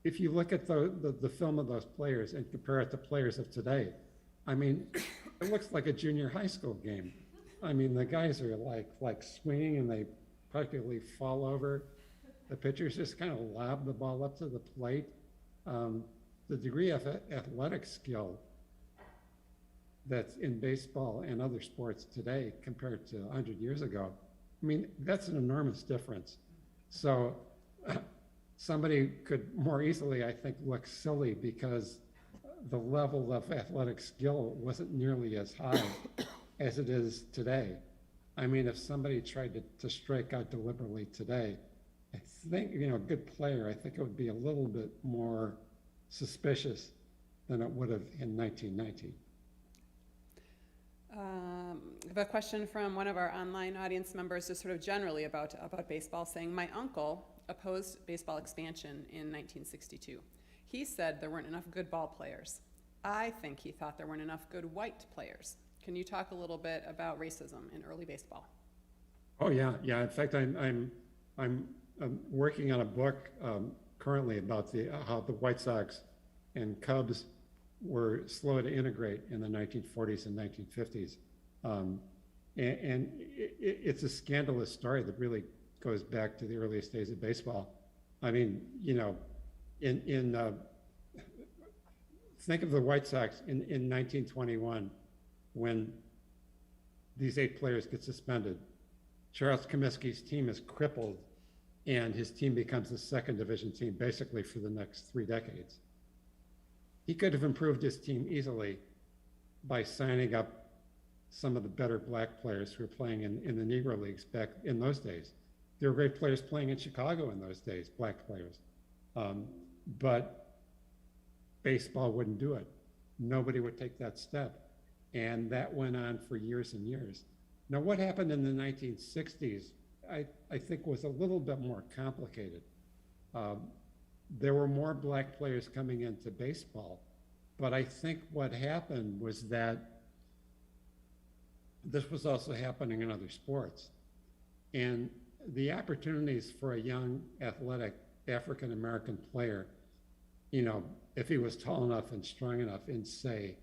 if you look at the film of those players and compare it to players of today, it looks like a junior high school game. The guys are like swinging and they practically fall over. The pitchers just kind of lob the ball up to the plate. The degree of athletic skill that's in baseball and other sports today compared to 100 years ago, that's an enormous difference. So somebody could more easily, I think, look silly because the level of athletic skill wasn't nearly as high as it is today. If somebody tried to strike out deliberately today, I think, a good player, I think it would be a little bit more suspicious than it would have in 1990. I have a question from one of our online audience members, just sort of generally about baseball, saying, my uncle opposed baseball expansion in 1962. He said there weren't enough good ball players. I think he thought there weren't enough good white players. Can you talk a little bit about racism in early baseball? Oh yeah. In fact, I'm working on a book currently about how the White Sox and Cubs were slow to integrate in the 1940s and 1950s, and it's a scandalous story that really goes back to the earliest days of baseball. Think of the White Sox in 1921 when these 8 players get suspended. Charles Comiskey's team is crippled, and his team becomes the second division team basically for the next 3 decades. He could have improved his team easily by signing up some of the better black players who were playing in the Negro Leagues back in those days. There were great players playing in Chicago in those days, black players. But baseball wouldn't do it. Nobody would take that step. And that went on for years and years. Now, what happened in the 1960s, I think was a little bit more complicated. There were more black players coming into baseball, but I think what happened was that this was also happening in other sports. And the opportunities for a young, athletic African-American player, if he was tall enough and strong enough in, say,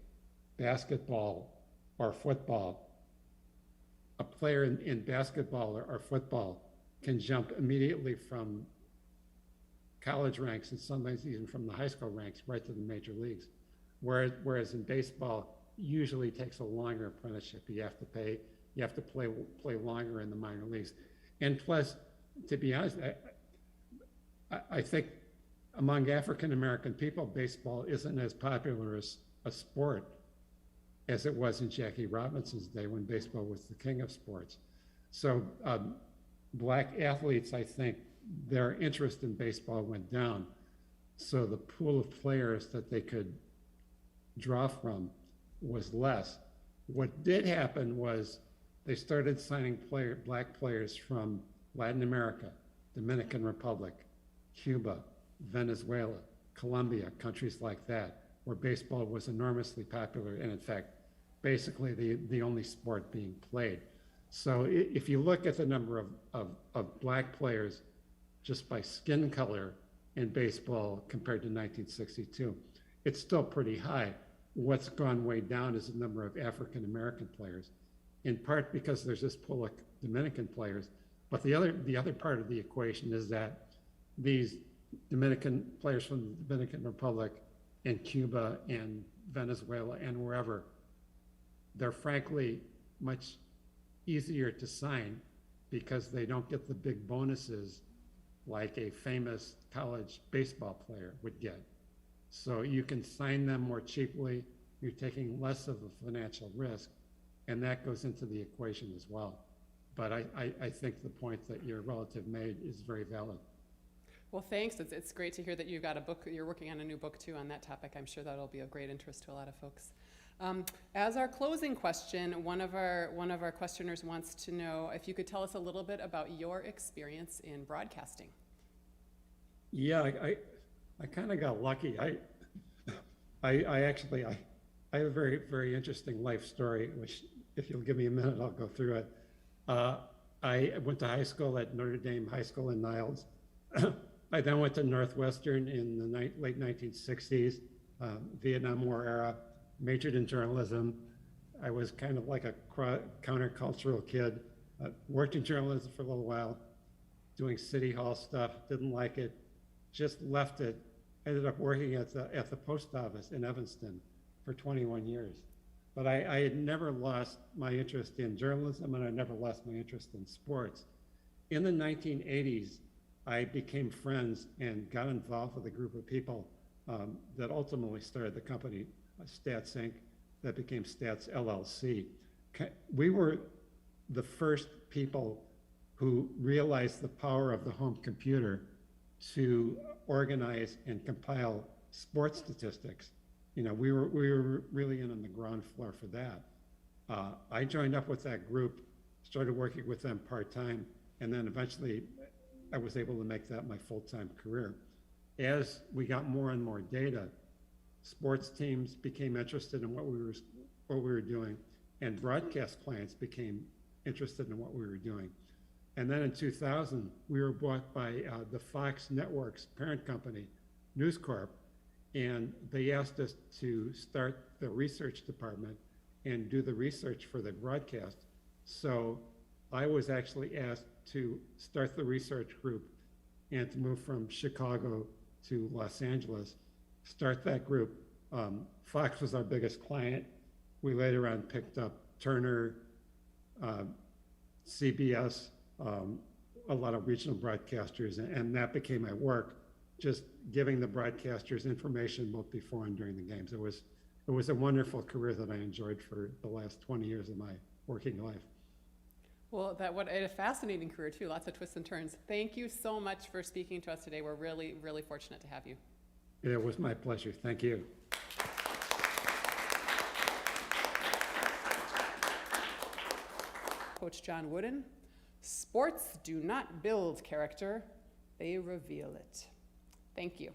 basketball or football, a player in basketball or football can jump immediately from college ranks and sometimes even from the high school ranks right to the major leagues. Whereas in baseball, usually takes a longer apprenticeship. You have to play longer in the minor leagues. And plus, to be honest, I think among African American people, baseball isn't as popular as a sport as it was in Jackie Robinson's day when baseball was the king of sports. So black athletes, I think, their interest in baseball went down. So the pool of players that they could draw from was less. What did happen was they started signing black players from Latin America, Dominican Republic, Cuba, Venezuela, Colombia, countries like that, where baseball was enormously popular and, in fact, basically the only sport being played. So if you look at the number of black players just by skin color in baseball compared to 1962, it's still pretty high. What's gone way down is the number of African American players, in part because there's this pool of Dominican players. But the other part of the equation is that these Dominican players from the Dominican Republic and Cuba and Venezuela and wherever, they're frankly much easier to sign because they don't get the big bonuses like a famous college baseball player would get. So you can sign them more cheaply, you're taking less of a financial risk, and that goes into the equation as well. But I think the point that your relative made is very valid. Well, thanks. It's great to hear that you've got a book, you're working on a new book too on that topic. I'm sure that'll be of great interest to a lot of folks. As our closing question, one of our questioners wants to know if you could tell us a little bit about your experience in broadcasting. Yeah, I kind of got lucky. I actually have a very, very interesting life story, which if you'll give me a minute, I'll go through it. I went to high school at Notre Dame High School in Niles. I then went to Northwestern in the late 1960s, Vietnam War era, majored in journalism. I was kind of like a countercultural kid, worked in journalism for a little while, doing city hall stuff, didn't like it, just left it, ended up working at the post office in Evanston for 21 years. But I had never lost my interest in journalism, and I never lost my interest in sports. In the 1980s, I became friends and got involved with a group of people that ultimately started the company, Stats Inc., that became Stats LLC. We were the first people who realized the power of the home computer to organize and compile sports statistics. You know, we were really in on the ground floor for that. I joined up with that group, started working with them part-time, and then eventually I was able to make that my full-time career. As we got more and more data, sports teams became interested in what we were doing, and broadcast clients became interested in what we were doing. And then in 2000, we were bought by the Fox Network's parent company, News Corp, and they asked us to start the research department and do the research for the broadcast. So I was actually asked to start the research group and to move from Chicago to Los Angeles, start that group. Fox was our biggest client. We later on picked up Turner, CBS, a lot of regional broadcasters, and that became my work, just giving the broadcasters information both before and during the games. It was a wonderful career that I enjoyed for the last 20 years of my working life. Well, what a fascinating career too, lots of twists and turns. Thank you so much for speaking to us today. We're really, really fortunate to have you. It was my pleasure. Thank you. Coach John Wooden, sports do not build character, they reveal it. Thank you.